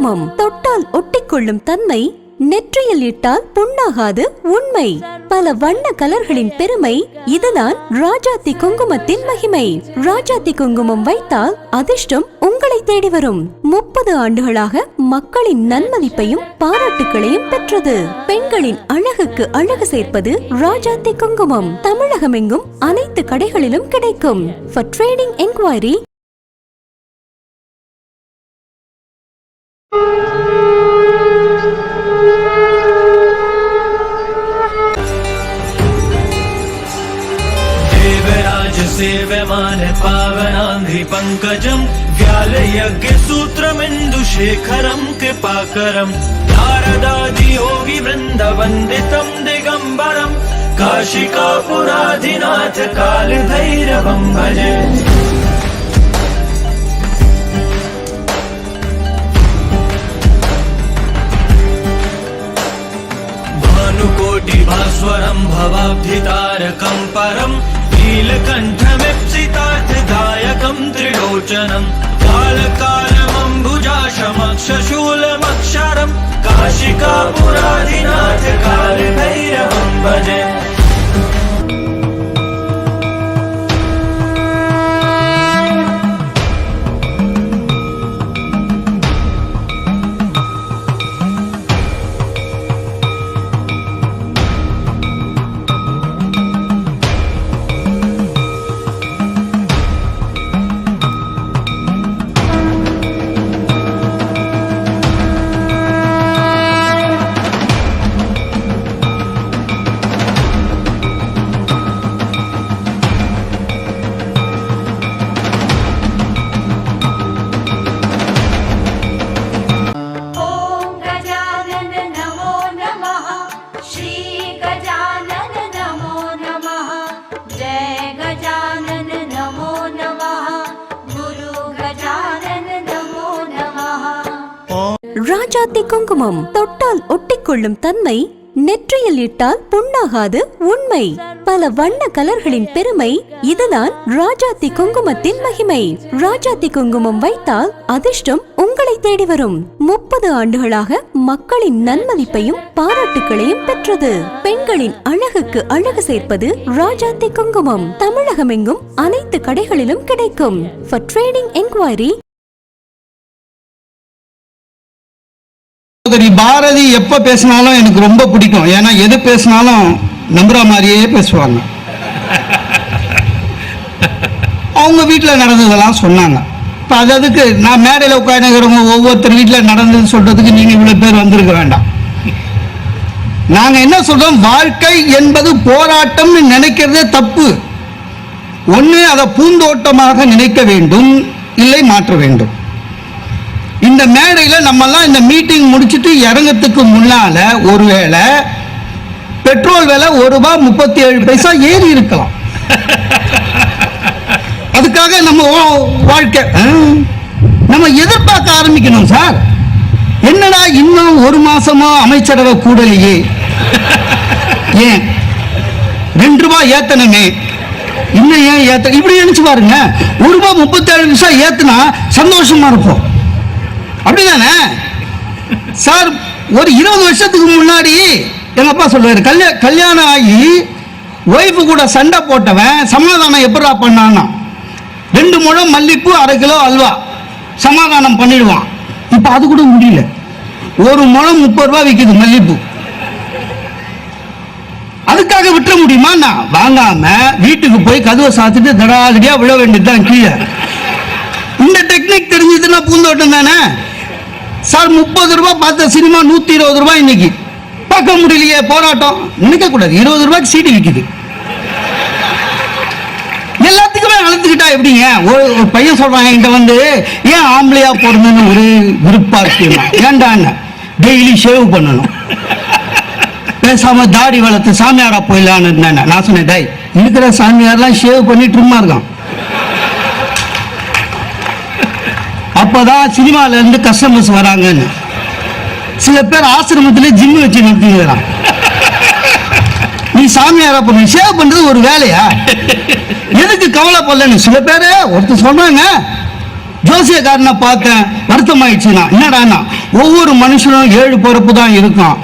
குங்குமம் தொட்டால் ஒட்டிக்கொள்ளும் தன்மை, நெற்றியில் இட்டால் புண்ணாகாது உண்மை. பல வண்ண கலர்களின் பெருமை, இதுதான் ராஜாத்தி குங்குமத்தின் மகிமை. ராஜாத்தி குங்குமம் வைத்தால் அதிர்ஷ்டம் உங்களை தேடி வரும். 30 ஆண்டுகளாக மக்களின் நன்மதிப்பையும் பாராட்டுகளையும் பெற்றது. பெண்களின் அழகுக்கு அழகு சேர்ப்பது ராஜாத்தி குங்குமம். தமிழகமெங்கும் அனைத்து கடைகளிலும் கிடைக்கும். For trading enquiry सेव्यमान पावनांघ्रि पंकजं व्यालयज्ञ सूत्रमिन्दुशेखरं कृपाकरं नारदादि योगी वृन्द वन्दितं दिगम्बरं काशिकापुराधिनाथ कालभैरवं भजे। भानुकोटि भास्वरं भवाब्धितारकं परं नीलकण्ठमिप्सितार्थदायकं त्रिलोचनं कालकालमम्बुजाशमक्षशूलमक्षरं काशिकापुराधिनाथ कालभैरवं भजे। ராஜாத்தி குங்குமம் தொட்டால் ஒட்டிக்கொள்ளும் தன்மை, நெற்றியில் இட்டால் புண்ணாகாது உண்மை. பல வண்ண கலர்களின் பெருமை, இதுதான் ராஜாத்தி குங்குமத்தின் மகிமை. ராஜாத்தி குங்குமம் வைத்தால் அதிர்ஷ்டம் உங்களை தேடி வரும். 30 ஆண்டுகளாக மக்களின் நன்மதிப்பையும் பாராட்டுகளையும் பெற்றது. பெண்களின் அழகுக்கு அழகு சேர்ப்பது ராஜாத்தி குங்குமம். தமிழகமெங்கும் அனைத்து கடைகளிலும் கிடைக்கும். For trading enquiry பாரதி எப்ப பேசினாலும் எனக்கு ரொம்ப பிடிக்கும். ஏன்னா எது பேசினாலும் நம்புற மாதிரியே பேசுவாங்க. அவங்க வீட்டில் நடந்ததெல்லாம் சொன்னாங்க. இப்போ அதுக்கு நான் மேடையில் உட்காந்துக்கிறவங்க ஒவ்வொருத்தர் வீட்டில் நடந்தது சொல்றதுக்கு நீங்க இவ்வளவு பேர் வந்திருக்க வேண்டாம். நாங்க என்ன சொல்றோம், வாழ்க்கை என்பது போராட்டம்னு நினைக்கிறதே தப்பு. ஒன்று அதை பூந்தோட்டமாக நினைக்க வேண்டும், இல்லை மாற்ற வேண்டும். இந்த மேடையில் நம்மெல்லாம் இந்த மீட்டிங் முடிச்சுட்டு இறங்கத்துக்கு முன்னால ஒருவேளை பெட்ரோல் விலை ₹1.37 ஏறி இருக்கலாம். அதுக்காக நம்ம வாழ்க்கை நம்ம எதிர்பார்க்க ஆரம்பிக்கணும். சார் என்னடா இன்னும் 1 மாசமா அமைச்சரவை கூடலையே, ஏன் ₹2 ஏத்தனமே, இன்னும் ஏன் ஏத்த, இப்படி நினைச்சு பாருங்க. ₹1.37 ஏத்துனா சந்தோஷமா இருப்போம், அப்படிதானே சார்? ஒரு 20 வருஷத்துக்கு முன்னாடி எங்க அப்பா சொல்றாரு, கல்யாணம் ஆகி ஒய்ஃபு கூட சண்டை போட்டவன் சமாதானம் எப்படா பண்ணான்னா 2 முழம் மல்லிப்பூ 1/2 கிலோ அல்வா சமாதானம் பண்ணிடுவான். இப்ப அது கூட முடியல. 1 முழம் ₹30 விற்குது மல்லிப்பூ. அதுக்காக விட்டுற முடியுமா? நான் வாங்காம வீட்டுக்கு போய் கதவை சாத்திட்டு தடாலடியா விழ வேண்டியதுதான் கீழே. இந்த டெக்னிக் தெரிஞ்சதுன்னா பூந்தோட்டம் தானே சார். ₹30 பார்த்த சினிமா ₹120 இன்னைக்கு பார்க்க முடியலையே. போராட்டம் நினைக்க கூடாது. ₹20 சீடி விற்குது. எல்லாத்துக்குமே வளர்த்துக்கிட்டா எப்படிங்க? ஒரு பையன் சொல்றாங்க என்கிட்ட வந்து, ஏன் ஆம்பளையா போறதுன்னு ஒரு விருப்பா இருக்கு. ஏன்டா டெய்லி ஷேவ் பண்ணணும், பேசாம தாடி வளர்த்து சாமியாரா போயிடலான்னு. நான் சொன்னேன், டை இருக்கிற சாமியார்லாம் ஷேவ் பண்ணி ட்ரிம்மா இருக்கான். அப்பதான் சினிமால இருந்து கஸ்டமர்ஸ் வராங்கன்னு. சில பேர் ஆசிரமத்திலே ஜிம் வச்சு நடத்திக்கிறான். நீ சாமியாரா பண்ண சேவ் பண்றது ஒரு வேலையா? எதுக்கு கவலைப்படலன்னு சில பேரு ஒருத்தர் சொல்றாங்க, ஜோசியக்காரனை பார்த்தேன், வருத்தமாயிடுச்சுன்னா என்னடான்னா, ஒவ்வொரு மனுஷனும் 7 பிறப்பு தான் இருக்கும்,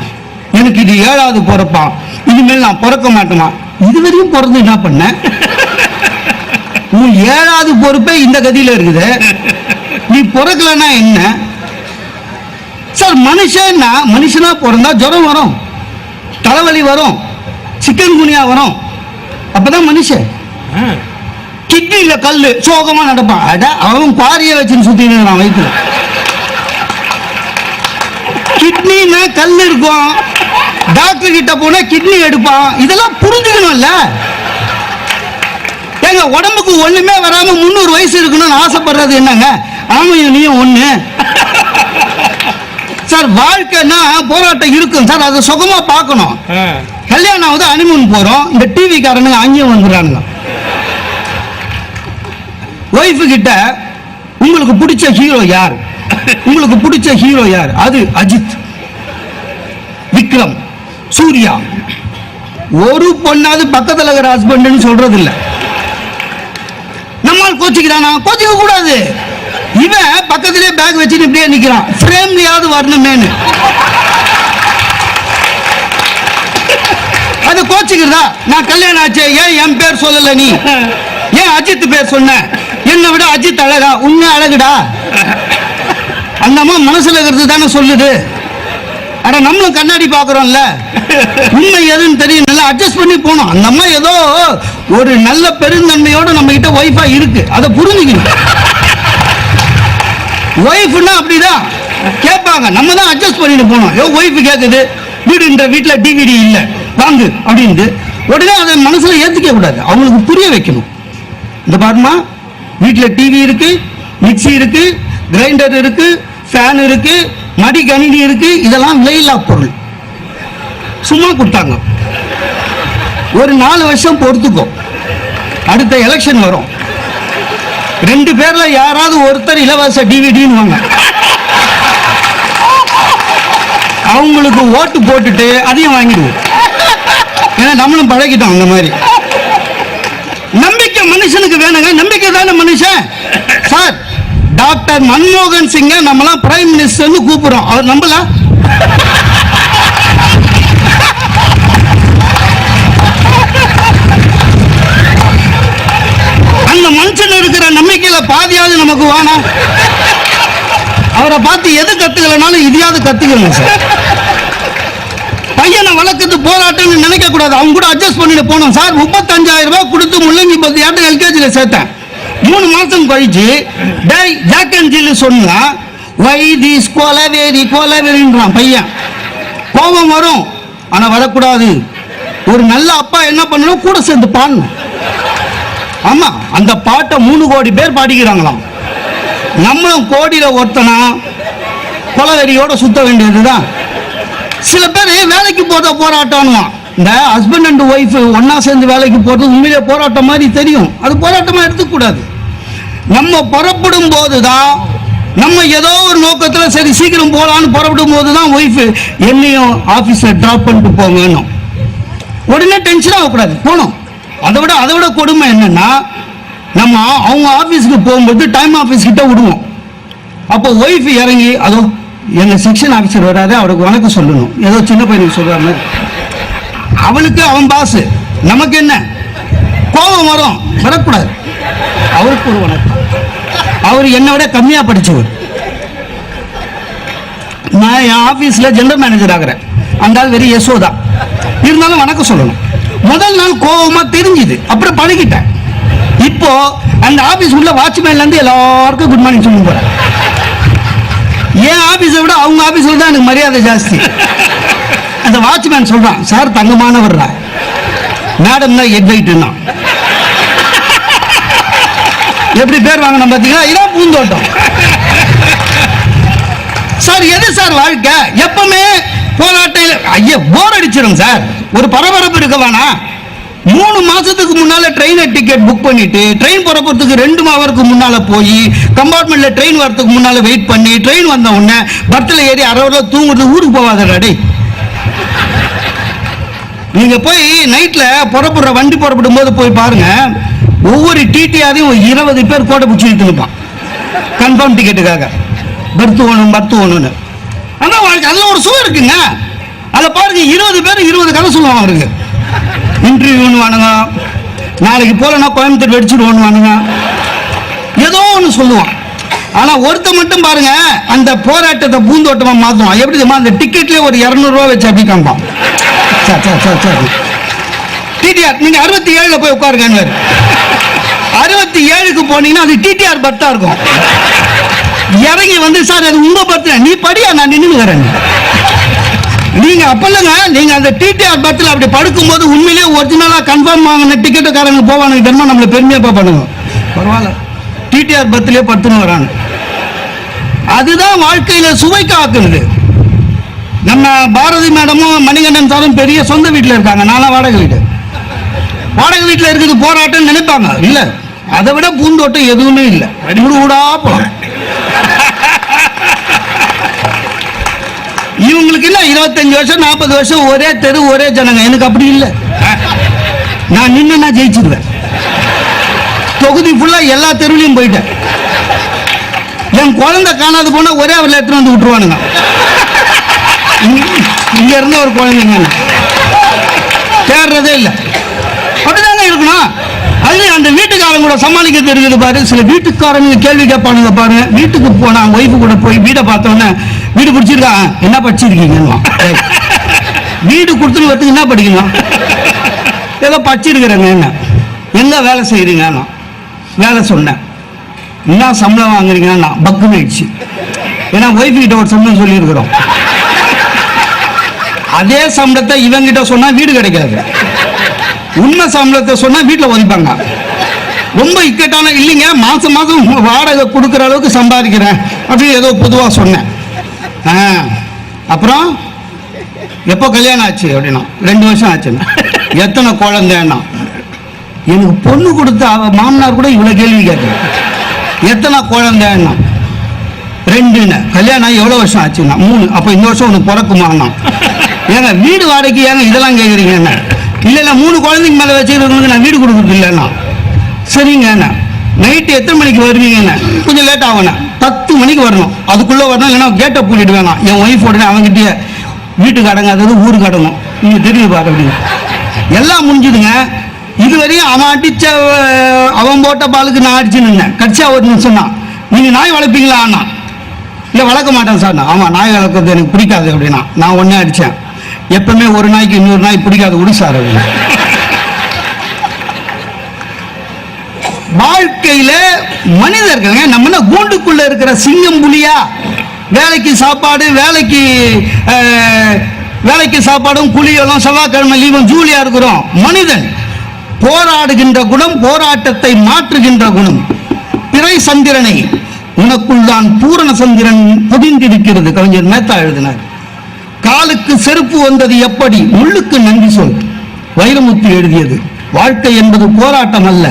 எனக்கு இது 7வது பிறப்பா, இனிமேல் நான் பிறக்க மாட்டேமா. இதுவரையும் பிறந்து என்ன பண்ண? உன் 7வது பொறுப்பே இந்த கதியில இருக்குது, நீ பிறக்கலன்னா என்ன சார்? மனுஷனா பிறந்தா ஜுரம் வரும், தலைவலி வரும், சிக்கன் குனியா வரும், அப்பதான் மனுஷன். கிட்னில கல்லு சோகமா நடப்பான். அவன் பாரிய வச்சுன்னு சுத்தின்னு வயிற்றுல. கிட்னின்னா கல் இருக்கும், டாக்டர் கிட்ட போனா கிட்னி எடுப்பான். இதெல்லாம் புரிஞ்சுக்கணும்ல. எங்க உடம்புக்கு ஒண்ணுமே வராம 300 வயசு இருக்கணும்னு ஆசைப்படுறது என்னங்க? ஆமையும் நீயும் ஒண்ணு சார். வாழ்க்கைன்னா போராட்டம் இருக்கும் சார், அதை சுகமா பார்க்கணும். கல்யாணம் ஆகுது, ஹனிமூன் போறோம், இந்த டிவி காரனுங்க அங்கேயும் வந்துடுறானுங்க. ஒய்ஃபு கிட்ட உங்களுக்கு பிடிச்ச ஹீரோ யார், உங்களுக்கு பிடிச்ச ஹீரோ யார்? அது அஜித், விக்ரம், சூர்யா. ஒரு பொண்ணாவது பக்கத்துல இருக்கிற ஹஸ்பண்ட்னு சொல்றது இல்ல. நம்மால் கோச்சிக்கிறானா? கோச்சிக்க கூடாது. இவன் பக்கத்திலே பேக் வச்சுட்டு இப்படியே நிக்கிறான், ஃப்ரேம்லயாவது வரணுமேனு. அது கோச்சிக்கிறதா? நான் கல்யாணம் ஆச்சு, ஏன் என் பேர் சொல்லல, நீ ஏன் அஜித் பேர் சொன்ன? என்னை விட அஜித் அழகா? உண்மை அழகுடா. அந்த அம்மா மனசுல இருக்கிறது தானே சொல்லுது. ஆனா நம்மளும் கண்ணாடி பாக்குறோம்ல, உண்மை எதுன்னு தெரியும், நல்லா அட்ஜஸ்ட் பண்ணி போனோம். அந்த அம்மா ஏதோ ஒரு நல்ல பெருந்தன்மையோட நம்ம கிட்ட ஒய்ஃபா இருக்கு, அதை புரிஞ்சுக்கணும். ஒய்ஃப்னா அப்படிதான் கேட்பாங்க, நம்ம தான் அட்ஜஸ்ட் பண்ணிட்டு போனோம். ஒய்ஃப் கேக்குது, வீட்டுல டிவிடி இல்ல வாங்கு அப்படின்னு, உடனே அதை மனசுல ஏத்துக்க கூடாது, அவங்களுக்கு புரிய வைக்கணும். இந்த பாருமா, வீட்டுல டிவி இருக்கு, மிக்சி இருக்கு, கிரைண்டர் இருக்கு, ஃபேன் இருக்கு, மடி கணினி இருக்கு, இதெல்லாம் விலையில்லா பொருள். சும்மா கொடுத்தாங்க. ஒரு 4 வருஷம் பொறுத்துக்கோ, அடுத்த எலெக்ஷன் வரும், 2 பேர்ல யாராவது ஒருத்தர் இலவச டிவிடின்னு வாங்க, அவங்களுக்கு ஓட்டு போட்டுட்டு அதையும் வாங்கிடுவோம். ஏன்னா நம்மளும் பழகிட்டோம் அந்த மாதிரி. நம்பிக்கை மனுஷனுக்கு வேணுங்க, நம்பிக்கை தானே மனுஷன். சார், டாக்டர் மன்மோகன் சிங்க நம்மளாம் பிரைம் மினிஸ்டர்னு கூப்பிடுறோம், அவர் நம்பல. அந்த மனுஷன் இருக்கிற நம்பிக்கையில பாதியாவது நமக்கு வேணாம். அவரை பார்த்து எது கத்துக்கலனாலும் இதையாவது கத்துக்கணும் சார். பையனை வளர்க்கறது போராட்டம்னு நினைக்க கூடாது, அவங்க கூட அட்ஜஸ்ட் பண்ணிட்டு போனோம் சார். 35,000 ரூபாய் கொடுத்து முள்ளங்கி பத்தி எல்கேஜில சேர்த்தேன். 3 மாசம் கழிச்சு டேய் ஜாக்கன்ஜில் சொன்னா வை திஸ் கோலவேரின்றான் பையன். கோபம் வரும், ஆனா வரக்கூடாது. ஒரு நல்ல அப்பா என்ன பண்ணணும், கூட சேர்ந்து பாடணும். ஆமா, அந்த பாட்டை 3 கோடி பேர் பாடிக்கிறாங்களாம். நம்மளும் கோடியில ஒருத்தனா கொலவெறியோட சுத்த வேண்டியதுதான். சில பேர் வேலைக்கு போத போராட்டம்னுவான். இந்த ஹஸ்பண்ட் அண்ட் ஒய்ஃப் ஒன்னா சேர்ந்து வேலைக்கு போறது உண்மையிலே போராட்டம் மாதிரி தெரியும், அது போராட்டமா எடுத்துக்கூடாது. நம்ம புறப்படும் போதுதான், நம்ம ஏதோ ஒரு நோக்கத்துல சரி சீக்கிரம் போலான்னு புறப்படும் போதுதான் ஒய்ஃப் என்னையும் ஆபீஸ்ல டிராப் பண்ணிட்டு போங்கன்னு. உடனே டென்ஷன் ஆகக்கூடாது, போனோம். அதை விட கொடுமை என்னன்னா, நம்ம அவங்க ஆபீஸ்க்கு போகும்போது டைம் ஆபீஸ் கிட்ட விடுவோம். அப்போ ஒய்ஃப் இறங்கி, அதோ எங்க செக்ஷன் ஆபீசர் வராது, அவருக்கு வணக்கம் சொல்லணும், ஏதோ சின்ன பையனுக்கு சொல்ற மாதிரி. அவளுக்கு அவன் பாஸ், நமக்கு என்ன கோபம் வரும், வரக்கூடாது. அவருக்கு ஒரு வணக்கம். அவர் என்னை விட கம்மியா படிச்சவர். நான் என் ஆபீஸ்ல ஜெனரல் மேனேஜர் ஆகிறேன், அந்த ஆள் வெறும் யசோதா, இருந்தாலும் வணக்கம் சொல்லணும். முதல் நாள் கோபமா தெரிஞ்சுது, அப்புறம் பழகிட்டேன். இப்போ அந்த ஆபீஸ் உள்ள வாட்ச்மேன்ல இருந்து எல்லாருக்கும் குட் மார்னிங் சொல்லி போறேன். என் ஆபீஸை விட அவங்க ஆபீஸ்ல தான் எனக்கு மரியாதை ஜாஸ்தி. அந்த வாட்ச்மேன் சொல்றான், சார் தங்கமானவர், மேடம் தான் எக்ஸைட்டுன்னா. எப்படி பேர் வாங்கணும் பாத்தீங்களா? இதான் பூந்தோட்டம் சார். எது சார் வாழ்க்கை? எப்பவுமே போராட்டம். ஐயா போர் அடிச்சிடும் சார், ஒரு பரபரப்பு இருக்க வேணா. 3 மாசத்துக்கு முன்னால ட்ரெயின் டிக்கெட் புக் பண்ணிட்டு, ட்ரெயின் புறப்படுறதுக்கு 2 ஹவருக்கு முன்னால போய் கம்பார்ட்மெண்ட்ல ட்ரெயின் வரதுக்கு முன்னால வெயிட் பண்ணி, ட்ரெயின் வந்த உடனே பர்த்ல ஏறி 60 தூங்குறது, ஊருக்கு போவாதடா டேய். நீங்க போய் நைட்ல புறப்படுற வண்டி புறப்படும் போது போய் பாருங்க, ஒவ்வொரு டிடிஆரையும் 20 பேர் கோட்டை பிடிச்சிட்டு இருப்பான். கன்ஃபார்ம் டிக்கெட்டுக்காக பர்த் வேணும்னு. ஆனா அதுல ஒரு சுவை இருக்குங்க. அதை பாருங்க, 20 பேர் 20 கதை சொல்லுவாங்க அவருக்கு. இன்டர்வியூன்னு வானுங்க, நாளைக்கு போலன்னா கோயம்புத்தூர் வெடிச்சுடுவோன்னு வானுங்க, ஏதோ ஒன்று சொல்லுவான். ஆனா ஒருத்த மட்டும் பாருங்க, அந்த போராட்டத்தை பூந்தோட்டமா மாத்துவான். எப்படி தெரியுமா? அந்த டிக்கெட்லயே ஒரு 200 ரூபா வச்சு அப்படி காண்பான். டிடிஆர் நீங்க 67ல போய் உட்காருங்க. 67க்கு போனீங்கன்னா அது டிடிஆர் பர்த்தா இருக்கும். இறங்கி வந்து, சார் அது உங்க பர்த், நீ படியா, நான் நின்று வரேன். நீங்க அப்பல்லங்க, நீங்க அந்த டிடிஆர் பர்த்ல அப்படி படுக்கும்போது உண்மையிலேயே ஒரிஜினலா கன்ஃபார்ம் வாங்கின டிக்கெட்டுக்காரங்க போவானுங்க தெரியுமா, நம்மள பெருமையா பண்ணுங்க. பரவாயில்ல, டிடிஆர் பர்த்லயே படுத்துன்னு வராங்க. அதுதான் வாழ்க்கையில சுவைக்கு ஆக்குறது. நம்ம பாரதி மேடமும் மணிகண்டன் சாரும் பெரிய சொந்த வீட்டுல இருக்காங்க, நானும் வாடகை வீட்டுல இருக்குது. போராட்டம் நினைப்பாங்க, இல்ல அதை விட பூந்தோட்டம் எதுவுமே இல்லை. ஊடா போலாம். இவங்களுக்கு இல்ல 25 வருஷம் 40 வருஷம் ஒரே தெரு ஒரே ஜனங்க. எனக்கு அப்படி இல்லை. நான் நின்று ஜெயிச்சிருவேன். தொகுதி ஃபுல்லா எல்லா தெருவிலையும் போயிட்டேன். என் குழந்தை காணாது போனா ஒரே அவர்ல எடுத்துட்டு வந்து விட்டுருவானுங்க. இங்க இருந்த ஒரு குழந்தைங்க தேடுறதே இல்லை. அப்படிதாங்க இருக்கணும். அது அந்த வீட்டுக்காரங்க கூட சமாளிக்க தெரியுது பாரு. சில வீட்டுக்காரங்க கேள்வி கேட்பானுங்க பாருங்க. வீட்டுக்கு போனா ஒய்ஃபு கூட போய் வீடை பார்த்தோன்னே, வீடு பிடிச்சிருக்கா, என்ன படிச்சிருக்கீங்க, வீடு கொடுத்துன்னு வரத்துக்கு என்ன படிக்கணும், ஏதோ படிச்சிருக்கிறேங்க, என்ன எங்க வேலை செய்யறீங்க, வேலை சொன்னேன், என்ன சம்பளம் வாங்குறீங்கன்னா பக்குன்னு ஆயிடுச்சு. ஏன்னா ஒய்ஃபு கிட்ட ஒரு சம்பளம் சொல்லியிருக்கிறோம். அதே சம்பளத்தை இவங்கிட்ட சொன்னா வீடு கிடைக்காது. உண்மை சம்பளத்தை சொன்னா வீட்டுல ஒதுப்பாங்க. ரொம்ப இக்கட்டான, இல்லைங்க மாசம் மாசம் வாடகை கொடுக்குற அளவுக்கு சம்பாதிக்கிறேன் அப்படின்னு ஏதோ பொதுவா சொன்னேன். அப்புறம் எப்போ கல்யாணம் ஆச்சு அப்படின்னா 2 வருஷம் ஆச்சுன்னா. எத்தனை குழந்தைன்னா, எனக்கு பொண்ணு கொடுத்த மாமனார் கூட இவ்வளவு கேள்வி கேட்கிறேன். எத்தனை குழந்தைன்னா 2. கல்யாணம் ஆகி எவ்வளவு வருஷம் ஆச்சுன்னா 3. அப்ப இந்த வருஷம் உனக்கு பிறக்குமாண்ணா. ஏங்க வீடு வாடகைக்கு ஏங்க இதெல்லாம் கேட்குறீங்க? என்ன இல்ல 3 குழந்தைங்க மேல வச்சுக்கிறவங்களுக்கு நான் வீடு கொடுக்குறது இல்லைண்ணா. சரிங்க, நைட்டு எத்தனை மணிக்கு வருவீங்க? கொஞ்சம் லேட் ஆகணும், 10 மணிக்கு வரணும். அதுக்குள்ள வரணும், இல்லைன்னா கேட்டை பூட்டிட்டு வேணாம். என் ஒய்ஃப் உடனே அவங்ககிட்டயே வீட்டுக்கு அடங்காதது ஊருக்கு அடங்கும், நீங்க தெரியுது பாரு அப்படின்னு எல்லாம் முடிஞ்சுதுங்க. இதுவரையும் அவன் அடிச்ச அவன் போட்ட பாலுக்கு நான் அடிச்சுன்னு கட்சியா ஒரு நிமிஷம் தான். நீங்க நாய் வளர்ப்பீங்களா அண்ணா? இல்லை வளர்க்க மாட்டேன் சார். ஆமா, நாய் வளர்க்கறது எனக்கு பிடிக்காது அப்படின்னா. நான் ஒன்னே அடிச்சேன். எப்பவுமே ஒரு நாய்க்கு இன்னொரு நாய் பிடிக்காது, விடு சார் அப்படின்னு. வாழ்க்கையில மனிதர்கள் நம்ம கூண்டுக்குள்ள இருக்கிற சிங்கம் புலியா? வேலைக்கு சாப்பாடு, வேலைக்கு சாப்பாடும் குளியலும் செவ்வாய்க்கிழமை லீவும் ஜூலியா இருக்கிறோம். மனிதன் போராடுகின்ற குணம், போராட்டத்தை மாற்றுகின்ற குணம். பிறை சந்திரனை உனக்குள் தான் பூரண சந்திரன் பொதிந்திருக்கிறது. கவிஞர் மேத்தா எழுதினார். காலுக்கு செருப்பு வந்தது எப்படி, முள்ளுக்கு நன்றி சொல். வைரமுத்து எழுதியது. வாழ்க்கை என்பது போராட்டம் அல்ல,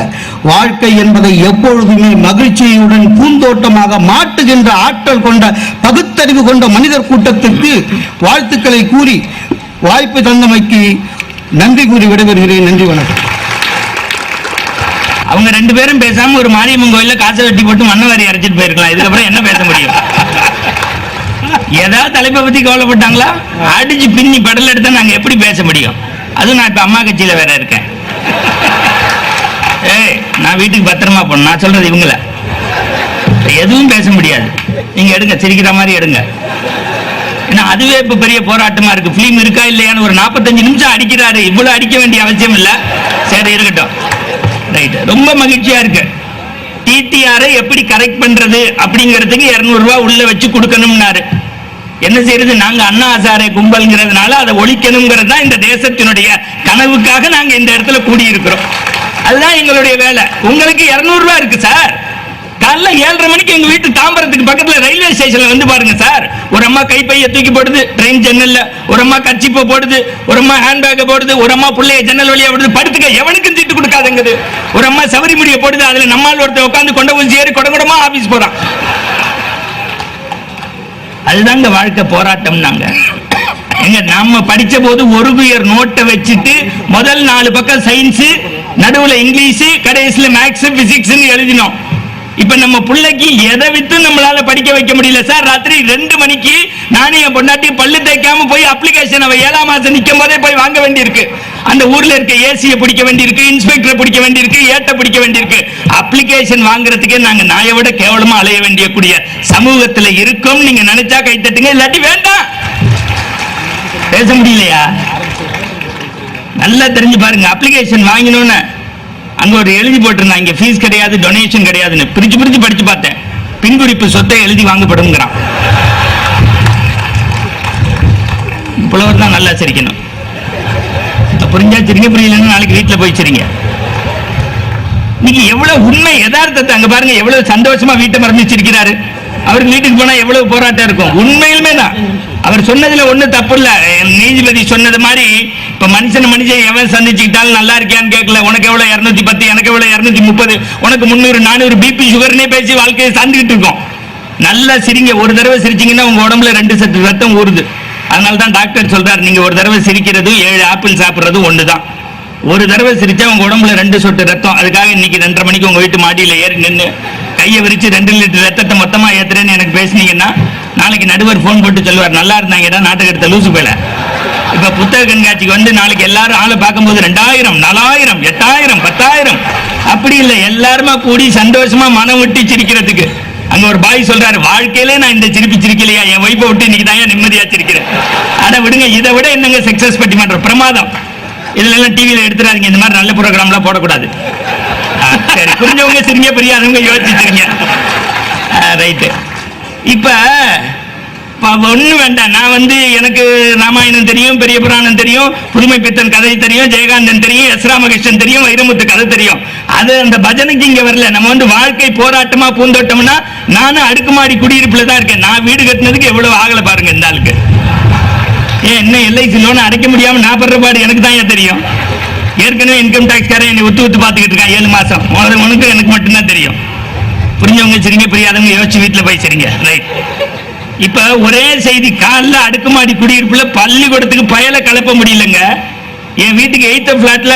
வாழ்க்கை என்பதை எப்பொழுதுமே மகிழ்ச்சியுடன் பூந்தோட்டமாக மாட்டுகின்ற ஆற்றல் கொண்ட பகுத்தறிவு கொண்ட மனிதர் கூட்டத்திற்கு வாழ்த்துக்களை கூறி வாய்ப்பு தந்தமைக்கு நன்றி கூறி விடைபெறுகிறேன். நன்றி, வணக்கம். அவங்க 2 பேரும் பேசாம ஒரு மாரியம்மன் கோயில்ல காசை வெட்டி போட்டு மண்ணவாரி அரைச்சிட்டு போயிருக்கலாம். இதுக்கப்புறம் என்ன பேச முடியும்? ஏதாவது தலைப்பை பத்தி கவலைப்பட்டாங்களா? அடிச்சு பின்னி படல் எடுத்தா நாங்க எப்படி பேச முடியும்? அதுவும் நான் இப்ப அம்மா கட்சியில வேற இருக்கேன். நான் வீட்டுக்கு பத்திரமா போனேன். நான் சொல்றது இவங்கள எதுவும் பேச முடியாது. நீங்க எடுங்க, சிரிக்கிற மாதிரி எடுங்க. ஏன்னா அதுவே இப்ப பெரிய போராட்டமா இருக்கு. பிலிம் இருக்கா இல்லையான்னு ஒரு 45 நிமிஷம் அடிக்கிறாரு. இவ்வளவு அடிக்க வேண்டிய அவசியம் இல்ல. சரி, இருக்கட்டும். ரைட், ரொம்ப மகிழ்ச்சியா இருக்கு. டிடிஆரை எப்படி கரெக்ட் பண்றது அப்படிங்கிறதுக்கு 200 ரூபாய் உள்ள வச்சு கொடுக்கணும்னாரு. என்ன செய்யறது? நாங்க அண்ணா ஹசாரே கும்பல்ங்கிறதுனால அதை ஒழிக்கணுங்கிறது தான் இந்த தேசத்தினுடைய கனவுக்காக நாங்க இந்த இடத்துல கூடியிருக்கிறோம். அதுதான் எங்களுடைய வேலை. உங்களுக்கு 200 ரூபாய் இருக்கு சார். காலைல 7:30 மணிக்கு எங்க வீட்டு தாம்பரத்துக்கு பக்கத்துல ரயில்வே ஸ்டேஷன்ல வந்து பாருங்க சார். ஒரு அம்மா கைப்பைய தூக்கி போடுது ட்ரெயின் ஜன்னல்ல, ஒரு அம்மா கர்ச்சிப்பை போடுது, ஒரு அம்மா ஹேண்ட்பேக்கை போடுது, ஒரு அம்மா பிள்ளைய ஜன்னல் வழியா போடுது. படுத்துக்க, எவனுக்கும் சீட்டு கொடுக்காதுங்குது. ஒரு அம்மா சவரி முடிய போடுது. அதுல நம்மால் ஒருத்தர் உட்காந்து கொண்ட ஊசி ஏறி கொடமா ஆபீஸ் போறான். அதுதாங்க வாழ்க்கை போராட்டம். நாங்க எங்க நம்ம படிச்ச போது ஒரு குயர் நோட்டை வச்சுட்டு முதல் 4 பக்கம் சயின்ஸ், நடுவுல இங்கிலீஷ், கடைசியில மேக்ஸ் பிசிக்ஸ் எழுதினோம். இப்ப நம்ம பிள்ளைக்கு எதை வித்து நம்மளால படிக்க வைக்க முடியல சார். ராத்திரி 2 மணிக்கு நானே என் பொண்டாட்டி பல்லு தேய்க்காம போய் அப்ளிகேஷன் அவ 7ஆம் மாசம் நிக்கும் போதே போய் வாங்க வேண்டியிருக்கு. அந்த ஊர்ல இருக்க ஏசியை பிடிக்க வேண்டியிருக்கு, இன்ஸ்பெக்டரை பிடிக்க வேண்டியிருக்கு, ஏட்ட பிடிக்க வேண்டியிருக்கு. அப்ளிகேஷன் வாங்குறதுக்கே நாங்க நாயை விட கேவலமா அலைய வேண்டிய கூடிய சமூகத்துல இருக்கும். நீங்க நினைச்சா கை தட்டுங்க, இல்லாட்டி வேண்டாம். பேச முடியலையா? நல்லா தெரிஞ்சு பாருங்க. அப்ளிகேஷன் வாங்கினோன்னு அங்க ஒரு எழுதி போட்டிருந்தான், இங்க ஃபீஸ் கிடையாது, டொனேஷன் கிடையாதுன்னு. பிரிச்சு படிச்சு பார்த்தேன். பின்குறிப்பு சொத்தை எழுதி வாங்கப்படும்ங்கிறான். புலவர் தான் நல்லா சிரிக்கணும். புரிஞ்சா சிரிங்க, புரியலன்னு நாளைக்கு வீட்டுல போய் சிரிங்க. இன்னைக்கு எவ்வளவு உண்மை யதார்த்தத்தை அங்க பாருங்க. எவ்வளவு சந்தோஷமா வீட்டை மறந்து சிரிக்கிறாரு. அவருக்கு வீட்டுக்கு போனா எவ்வளவு போராட்டம் இருக்கும். உண்மையிலுமே தான் அவர் சொன்னதுல ஒண்ணு தப்பு இல்ல. நீதிபதி சொன்னது மாதிரி இப்ப மனுஷன் எவன் சந்திச்சுக்கிட்டாலும் நல்லா இருக்கியான்னு கேட்கல. உனக்கு எவ்வளவு 210, எனக்கு எவ்வளவு 230, உனக்கு 300 400 பிபி சுகர்னே பேசி வாழ்க்கையை சார்ந்துகிட்டு இருக்கோம். நல்லா சிரிங்க. ஒரு தடவை சிரிச்சீங்கன்னா உங்க உடம்புல 2 சத்து ரத்தம் ஊறுது. அதனாலதான் டாக்டர் சொல்றாரு, நீங்க ஒரு தடவை சிரிக்கிறதும் 7 ஆப்பிள் சாப்பிடுறதும் ஒண்ணுதான். ஒரு தடவை சிரிச்சா உங்க உடம்புல 2 சொட்டு ரத்தம். அதுக்காக இன்னைக்கு 2:30 மணிக்கு உங்க வீட்டு மாடியில ஏறி நின்று கையை விரிச்சு 2 லிட்டர் ரத்தத்தை மொத்தமா ஏத்துறேன்னு எனக்கு பேசுனீங்கன்னா நாளைக்கு நடுவர் போன் போட்டு சொல்லுவார், நல்லா இருந்தாங்கடா நாட்டுக்கு எடுத்த லூசு போல. இப்ப புத்தக கண்காட்சிக்கு வந்து நாளைக்கு எல்லாரும் ஆளை பார்க்கும்போது 2000 4000 8000 10,000 அப்படி இல்லை, எல்லாருமா கூடி சந்தோஷமா மனம் விட்டு சிரிக்கிறதுக்கு. அங்க ஒரு பாய் சொல்றாரு, வாழ்க்கையிலே நான் இந்த சிரிப்பு சிரிக்கலையா, என் வைப்பை விட்டு இன்னைக்கு தான் நிம்மதியா சிரிக்கிறேன். ஆனா விடுங்க, இதை விட என்னங்க சக்சஸ் பட்டிமன்றம் பிரமாதம். இதுல எல்லாம் டிவியில எடுத்துறாதீங்க, இந்த மாதிரி நல்ல ப்ரோக்ராம்லாம் போடக்கூடாது. சரி, புரிஞ்சவங்க சிரிங்க, புரியாதவங்க யோசிச்சிருங்க. ரைட்டு. இப்ப ஒண்ணு வேண்டாம். நான் வந்து எனக்கு ராமாயணம் தெரியும், பெரிய புராணம் தெரியும், புதுமை பித்தன் கதை தெரியும், ஜெயகாந்தன் தெரியும், எஸ் ராமகிருஷ்ணன் தெரியும், வைரமுத்து கதை தெரியும். அது அந்த பஜனைக்கு இங்க வரல. நம்ம வந்து வாழ்க்கை போராட்டமா பூந்தோட்டம்னா நானும் அடுக்குமாடி குடியிருப்புல தான் இருக்கேன். நான் வீடு கட்டினதுக்கு எவ்வளவு ஆகல பாருங்க இந்த ஆளுக்கு. என்ன எல்ஐசி லோன் அடைக்க முடியாம நான் படுற பாடு எனக்கு தான் தெரியும். ஏற்கனவே இன்கம் டாக்ஸ் காரன் என்னை ஒத்து பார்த்துக்கிட்டு இருக்கான் 7 மாசம். உனக்கு எனக்கு மட்டும்தான் தெரியும். புரிஞ்சவங்க சரிங்க, புரியாதவங்க யோசிச்சு வீட்டுல போய் சரிங்க. ரைட். இப்ப ஒரே செய்தி, காலைல அடுக்குமாடி குடியிருப்புல பள்ளிக்கூடத்துக்கு பயலை கலப்ப முடியலங்க. என் வீட்டுக்கு 8th பிளாட்ல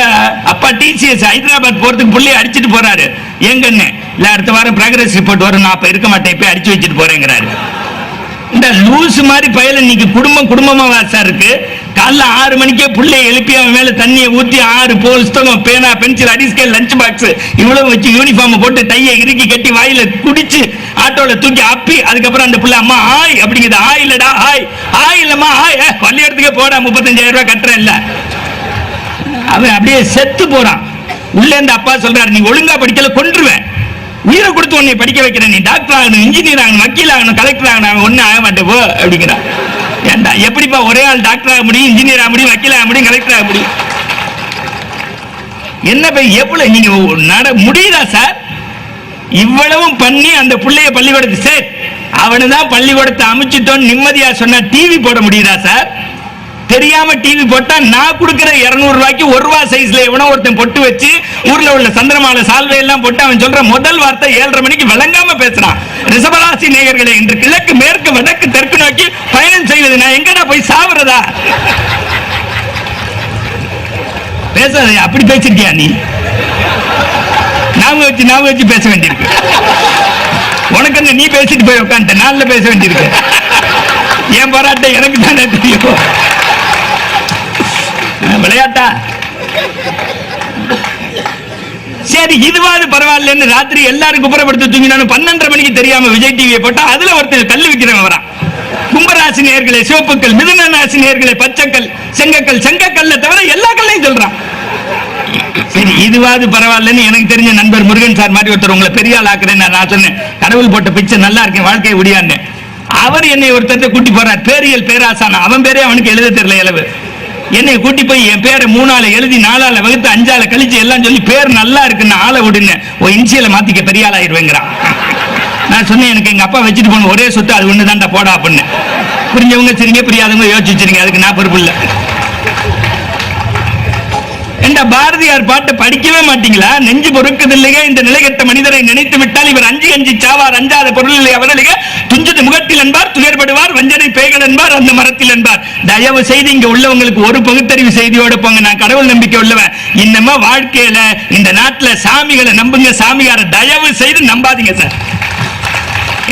அப்பா டிசிஎஸ் ஹைதராபாத் போறதுக்கு புள்ளைய அடிச்சுட்டு போறாரு. எங்கன்னு இல்ல, அடுத்த வாரம் ப்ராக்ரஸ் ரிப்போர்ட் வரும், நான் அப்ப இருக்க மாட்டேன், இப்ப அடிச்சு வச்சுட்டு போறேங்கிறாரு. இந்த லூசு மாதிரி பயல இன்னைக்கு குடும்பமா வாசா இருக்கு. காலைல 6 மணிக்கே புள்ளைய எழுப்பி அவன் மேல தண்ணியை ஊத்தி 6 புத்தகம், பேனா, பென்சில், அடிஸ்கேல், லஞ்ச் பாக்ஸ் இவ்வளவு வச்சு யூனிஃபார்ம் போட்டு டையை இறுக்கி கட்டி வாயில குடிச்சு ஆட்டோல தூக்கி அப்பி, அதுக்கப்புறம் அந்த புள்ள அம்மா ஆய் அப்படிங்குது. ஆய் இல்லடா, ஆய் இல்லம்மா, ஆய் பள்ளியிடத்துக்கே போடா, 35,000 ரூபாய் கட்டுறேன் இல்ல. அவன் அப்படியே செத்து போறான். உள்ள இருந்து அப்பா சொல்றாரு, நீ ஒழுங்கா படிக்கல கொன்றுவேன், உயிரை கொடுத்து உன்னை படிக்க வைக்கிறேன், நீ டாக்டர் ஆகணும், இன்ஜினியர் ஆகணும், வக்கீல் ஆகணும், கலெக்டர் ஆகணும், ஒண்ணு ஆக மாட்டேன் போ அப்படிங்கிறான். ஏண்டா, எப்படிப்பா ஒரே ஆள் டாக்டர் ஆக முடியும், இன்ஜினியர் ஆக முடியும், வக்கீல் ஆக முடியும், கலெக்டர் ஆக முடியும்? என்ன எவ்வளவு நீங்க முடியுதா சார்? இவ்வளவும் பண்ணி அந்த பிள்ளைய பள்ளிக்கூடத்து சார் அவனுதான் பள்ளிக்கூடத்தை அமைச்சிட்டோன்னு நிம்மதியா சொன்னா டிவி போட முடியுதா சார்? தெரியாம டிவி போட்டா நான் கொடுக்கிற 200 ரூபாய்க்கு 1 ரூபா சைஸ்ல எவனோ ஒருத்தன் பொட்டு வச்சு ஊர்ல உள்ள சந்திரமாலை சால்வை எல்லாம் போட்டு அவன் சொல்ற முதல் வார்த்தை 7:30 மணிக்கு விளங்காம பேசுறான். ரிஷபராசி நேயர்களே, இன்று கிழக்கு மேற்கு வடக்கு தெற்கு நோக்கி பயணம் செய்வது நான் எங்கடா போய் சாவுறதா? பேசாத, அப்படி பேசிருக்கியா நீ? நாம வச்சு பேச வேண்டியிருக்கு. உனக்கு அங்க நீ பேசிட்டு போய் உட்காந்துட்ட, நாள்ல பேச வேண்டியிருக்கு. என் போராட்டம் எனக்கு தானே தெரியும். விளையாட்டா? சரி, இதுவாது பரவாயில்லன்னு ராத்திரி எல்லாரும் குப்புறப்படுத்த தூங்கினாலும் 12:30 மணிக்கு தெரியாம விஜய் டிவியை போட்டா அதுல ஒருத்தர் கல்லு விக்கிறவன் வரான். கும்பராசி நேயர்களே சிவப்புக்கள், மிதுன ராசி நேயர்களே பச்சைக்கல், செங்கக்கல்ல தவிர எல்லா கல்லையும் சொல்றான். சரி, இதுவாது பரவாயில்லன்னு எனக்கு தெரிஞ்ச நண்பர் முருகன் சார் மாதிரி ஒருத்தர் உங்களை பெரிய ஆள் ஆக்குறேன்னு நான் சொன்னேன். கடவுள் போட்ட பிச்சை நல்லா இருக்கேன், வாழ்க்கையை முடியான்னு. அவர் என்னை ஒருத்தர் கூட்டி போறார், பேரியல் பேராசான. அவன் பேரே அவனுக்கு எழுத தெரியல இளவு. என்னை கூட்டி போய் என் பேரை 3 எழுதி 4 வகுத்து 5 கழிச்சு எல்லாம் சொல்லி பேர் நல்லா இருக்குன்னு ஆளை விடுங்க, இன்சியலை மாத்திக்க பெரிய ஆள் ஆயிடுவேங்கிறான். நான் சொன்னேன், எனக்கு எங்க அப்பா வச்சுட்டு போன ஒரே சொத்து அது ஒண்ணு தான்டா போடா அப்படின்னு. புரிஞ்சவங்க சரிங்க, புரியாதவங்க யோசிச்சிருங்க, அதுக்கு நான் பொறுப்பு இல்லை. என்ற பாரதியார் பாட்டை படிக்கவே மாட்டீங்களா? நெஞ்சு பொறுக்குதில்லையே இந்த நிலைகட்ட மனிதரை நினைத்து விட்டால் இவர் அஞ்சி அஞ்சி சாவார், அஞ்சாத பொருள் இல்லை அவர்களுக்கு துஞ்சது முகத்தில் என்பார், துயர்படுவார், வஞ்சனை பேய்கள் என்பார், அந்த மரத்தில் என்பார். தயவு செய்து இங்க உள்ளவங்களுக்கு ஒரு பகுத்தறிவு செய்தியோட போங்க. நான் கடவுள் நம்பிக்கை உள்ளவன். இன்னமா வாழ்க்கையில இந்த நாட்டுல சாமிகளை நம்புங்க, சாமியார தயவு செய்து நம்பாதீங்க சார்.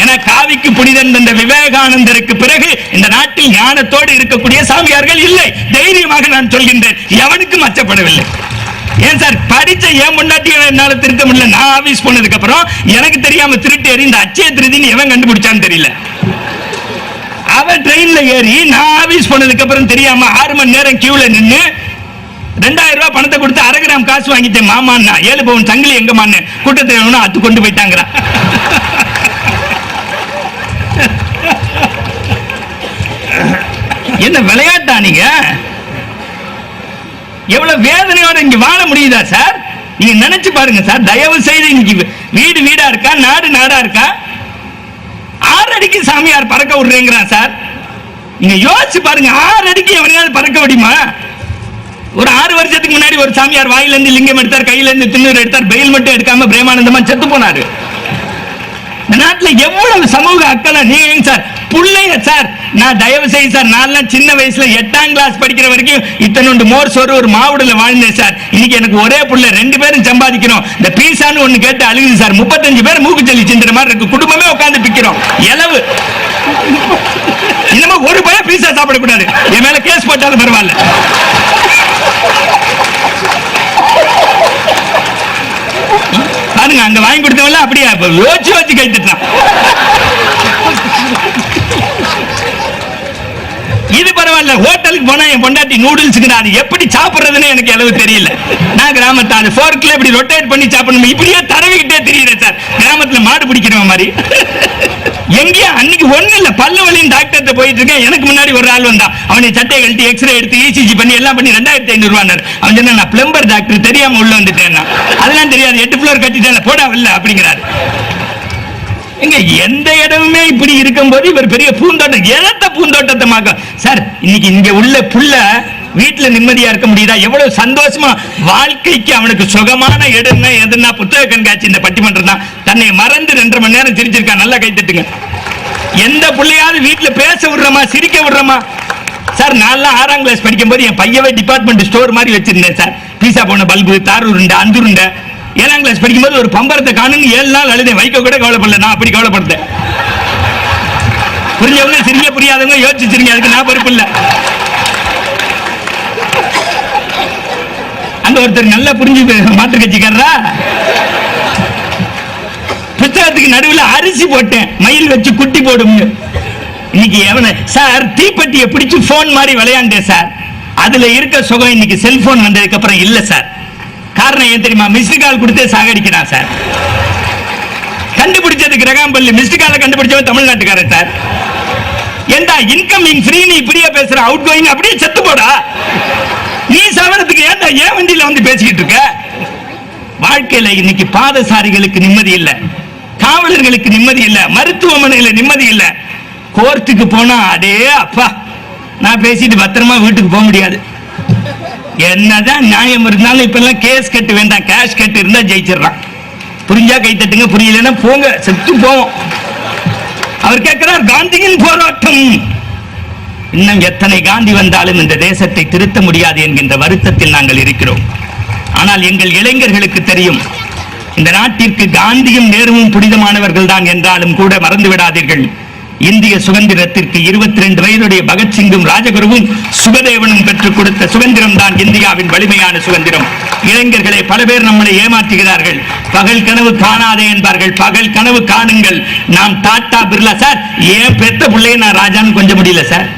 என காவிக்கு புனிதன் என்ற விவேகானந்தருக்கு பிறகு இந்த நாட்டில் ஞானத்தோடு இருக்கக்கூடிய சாமியார்கள் இல்லை. தைரியமாக நான் சொல்கின்றேன், எவனுக்கும் அச்சப்படவில்லை. ஏன் சார் படிச்ச ஏன் முன்னாடி என்னால திருத்த முடியல? நான் ஆபீஸ் போனதுக்கு அப்புறம் எனக்கு தெரியாம திருட்டு ஏறி இந்த அச்சய திருதின்னு எவன் கண்டுபிடிச்சான்னு தெரியல. அவன் ட்ரெயின்ல ஏறி நான் ஆபீஸ் போனதுக்கு அப்புறம் தெரியாம 6 மணி நேரம் கியூல நின்று 2000 ரூபாய் பணத்தை கொடுத்து 1/2 கிராம் காசு வாங்கிட்டேன் மாமான்னா. 7 பவுன் சங்கிலி எங்கம்மான்னு கூட்டத்தை அது கொண்டு போயிட்டாங்கிறான். என்ன விளையாட்டா நீங்க? எவ்வளவு வேதனையோட இங்க வாழ முடியுதா சார்? நீங்க நினைச்சு பாருங்க சார். தயவு செய்து இன்னைக்கு வீடு வீடா இருக்கா, நாடு நாடா இருக்கா? 6 அடிக்கு சாமியார் பறக்க விடுறேங்கிறான் சார். நீங்க யோசிச்சு பாருங்க, 6 அடிக்கு எவனையாவது பறக்க முடியுமா? ஒரு 6 வருஷத்துக்கு முன்னாடி ஒரு சாமியார் வாயில இருந்து லிங்கம் எடுத்தார், கையில இருந்து திண்ணூர் எடுத்தார், பெயில் மட்டும் எடுக்காம பிரேமானந்தமா செத்து போனாரு. இந்த நாட்டில் எவ்வளவு சமூக அக்கறை. நீங்க சார் புள்ளைங்க சார், நான் தயவு செய்து சார், நான் சின்ன வயசுல 8ஆம் கிளாஸ் படிக்கிற வரைக்கும் இத்தனோண்டு மோர் சோறு ஒரு மாவுடல வாழ்ந்தேன் சார். இன்னைக்கு எனக்கு ஒரே புள்ள, 2 பேரும் சம்பாதிக்கணும். இந்த பீஸான்னு ஒண்ணு கேட்டு அழுகுது சார். 35 பேர் மூக்கு ஜல்லி சிந்துற மாதிரி இருக்கு. குடும்பமே உட்கார்ந்து பிக்கிறோம். எலவு இனிமே ஒரு பையன் பீஸா சாப்பிடக்கூடாது. என் மேல கேஸ் போட்டாலும் பரவாயில்ல. பாருங்க, அங்க வாங்கி கொடுத்தவங்க அப்படியே யோசிச்சு வச்சு கை தட்டான். இது பரவாயில்ல. ஹோட்டலுக்கு போனா என் பொண்டாட்டி நூடுல்ஸ்க்கு அது எப்படி சாப்பிடுறதுன்னு எனக்கு அளவு தெரியல. நான் கிராமத்தை அது ஃபோர்க்ல இப்படி ரொட்டேட் பண்ணி சாப்பிடணும். இப்படியே தடவிக்கிட்டே தெரியுது சார். கிராமத்துல மாடு பிடிக்கிற மாதிரி. எங்கேயா அன்னைக்கு ஒண்ணு இல்ல, பல்லு வலியும் டாக்டர்கிட்ட போயிட்டு இருக்கேன். எனக்கு முன்னாடி ஒரு ஆள் வந்தான். அவனை சட்டை கழட்டி எக்ஸ்ரே எடுத்து இசிஜி பண்ணி எல்லாம் பண்ணி 2500 ரூபாய். அவன் சொன்னா, நான் பிளம்பர் டாக்டர், தெரியாம உள்ள வந்துட்டேன். அதெல்லாம் தெரியாது, 8 ஃப்ளோர் கட்டிட்டேன், போடா இல்ல அப்படிங்கிறாரு. எங்க எந்த இடமுமே இப்படி இருக்கும்போது இவர் பெரிய பூந்தோட்டம், எதத்த பூந்தோட்டத்தமாக சார். இன்னைக்கு இங்க உள்ள புள்ள வீட்டுல நிம்மதியா இருக்க முடியுதா? எவ்வளவு சந்தோஷமா வாழ்க்கைக்கு அவனுக்கு சுகமான இடம் எதுனா புத்தக கண்காட்சி இந்த பட்டிமன்றம் தான். தன்னை மறந்து 2.5 மணி நேரம் சிரிச்சிருக்கான். நல்லா கை தட்டுங்க. எந்த பிள்ளையாவது வீட்டுல பேச விடுறமா, சிரிக்க விடுறமா சார்? நான் 6ஆம் கிளாஸ் படிக்கும் போது என் பையவே டிபார்ட்மெண்ட் ஸ்டோர் மாதிரி வச்சிருந்தேன் சார். பீசா போன பல்பு, தாருருண்டை, அந்துருண்டை. 7ஆம் கிளாஸ் படிக்கும்போது ஒரு பம்பரத்தை காணுன்னு 7 நாள் அழுதேன். வைக்க கூட கவலைப்படல, நான் அப்படி கவலைப்படுத்தேன். புரிஞ்சவங்க சிரிக்க, புரியாதவங்க யோசிச்சு சிரிங்க, அதுக்கு நான் பொறுப்பு இல்லை. அங்க ஒருத்தர் நல்லா புரிஞ்சு மாற்று கட்சிக்காரரா, புத்தகத்துக்கு நடுவில் அரிசி போட்டேன், மயில் வச்சு குட்டி போடும். இன்னைக்கு எவன சார் தீப்பெட்டியை பிடிச்சு போன் மாதிரி விளையாண்டேன் சார். அதுல இருக்க சுகம் இன்னைக்கு செல்போன் வந்ததுக்கு அப்புறம் இல்ல சார். காரணம் ஏன் தெரியுமா? மிஸ்டு கால் கொடுத்தே சாகடிக்கிறான் சார். கண்டுபிடிச்சது கிரகாம்பள்ளி, மிஸ்டு காலை கண்டுபிடிச்சவன் தமிழ்நாட்டுக்காரன் சார். ஏண்டா இன்கமிங் ஃப்ரீ நீ இப்படியே பேசுற, அவுட் கோயிங் அப்படியே செத்து போடா. நீ சாவறதுக்கு ஏன்டா ஏன் வண்டியில வந்து பேசிக்கிட்டு இருக்க? வாழ்க்கையில இன்னைக்கு பாதசாரிகளுக்கு நிம்மதி இல்ல, காவலர்களுக்கு நிம்மதி இல்ல, மருத்துவமனையில நிம்மதி இல்ல. கோர்ட்டுக்கு போனா அடே அப்பா, நான் பேசிட்டு பத்திரமா வீட்டுக்கு போக முடியாது. என்னதான் நியாயம் இருந்தாலும் இப்ப எல்லாம் கேஸ் கட்டு வேண்டாம், கேஷ் கட்டு இருந்தா ஜெயிச்சிடறான். புரிஞ்சா கை தட்டுங்க, புரியலன்னா போங்க, செத்து போவோம். அவர் கேட்கிறார், காந்தியின் போராட்டம் இன்னும் எத்தனை காந்தி வந்தாலும் இந்த தேசத்தை திருத்த முடியாது என்கின்ற வருத்தத்தில் நாங்கள் இருக்கிறோம். ஆனால் எங்கள் இளைஞர்களுக்கு தெரியும், இந்த நாட்டிற்கு காந்தியும் நேருவும் புனிதமானவர்கள் தான் என்றாலும் கூட மறந்து விடாதீர்கள், இந்திய சுதந்திரத்திற்கு 22 வயதுடைய பகத்சிங்கும் ராஜகுருவும் சுகதேவனும் பெற்றுக் கொடுத்த சுதந்திரம் தான் இந்தியாவின் வலிமையான சுதந்திரம். இளைஞர்களை பல பேர் நம்மளை ஏமாற்றுகிறார்கள். பகல் கனவு காணாதே என்பார்கள், பகல் கனவு காணுங்கள். நாம் டாடா பிர்லா சார், ஏன் பெத்த பிள்ளைய நான் ராஜான்னு கொஞ்சம் முடியல சார்.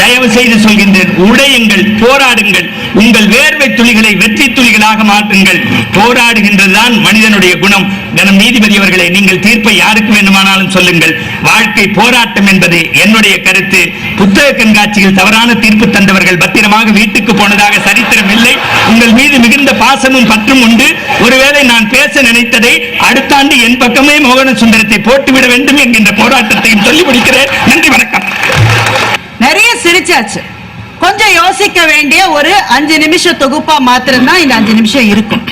தயவு செய்து சொல்கின்றேன், உடையுங்கள், போராடுங்கள், உங்கள் வேர்வை துளிகளை வெற்றி துளிகளாக மாற்றுங்கள். போராடுகின்றதுதான் மனிதனுடைய குணம். கனம் நீதிபதி அவர்களே, நீங்கள் தீர்ப்பை யாருக்கு வேண்டுமானாலும் சொல்லுங்கள். வாழ்க்கை போராட்டம் என்பது என்னுடைய கருத்து. புத்தக கண்காட்சியில் தவறான தீர்ப்பு தந்தவர்கள் பத்திரமாக வீட்டுக்கு போனதாக சரித்திரம் இல்லை. உங்கள் மீது மிகுந்த பாசமும் பற்றும் உண்டு. ஒருவேளை நான் பேச நினைத்ததை அடுத்த ஆண்டு என் பக்கமே மோகன சுந்தரத்தை போட்டுவிட வேண்டும் என்கின்ற போராட்டத்தையும் சொல்லி முடிக்கிறேன். நன்றி, வணக்கம். நிறைய சிரிச்சாச்சு. கொஞ்சம் யோசிக்க வேண்டிய ஒரு 5 நிமிஷம் தொகுப்பா மாத்திரம் தான் இந்த 5 நிமிஷம் இருக்கும்.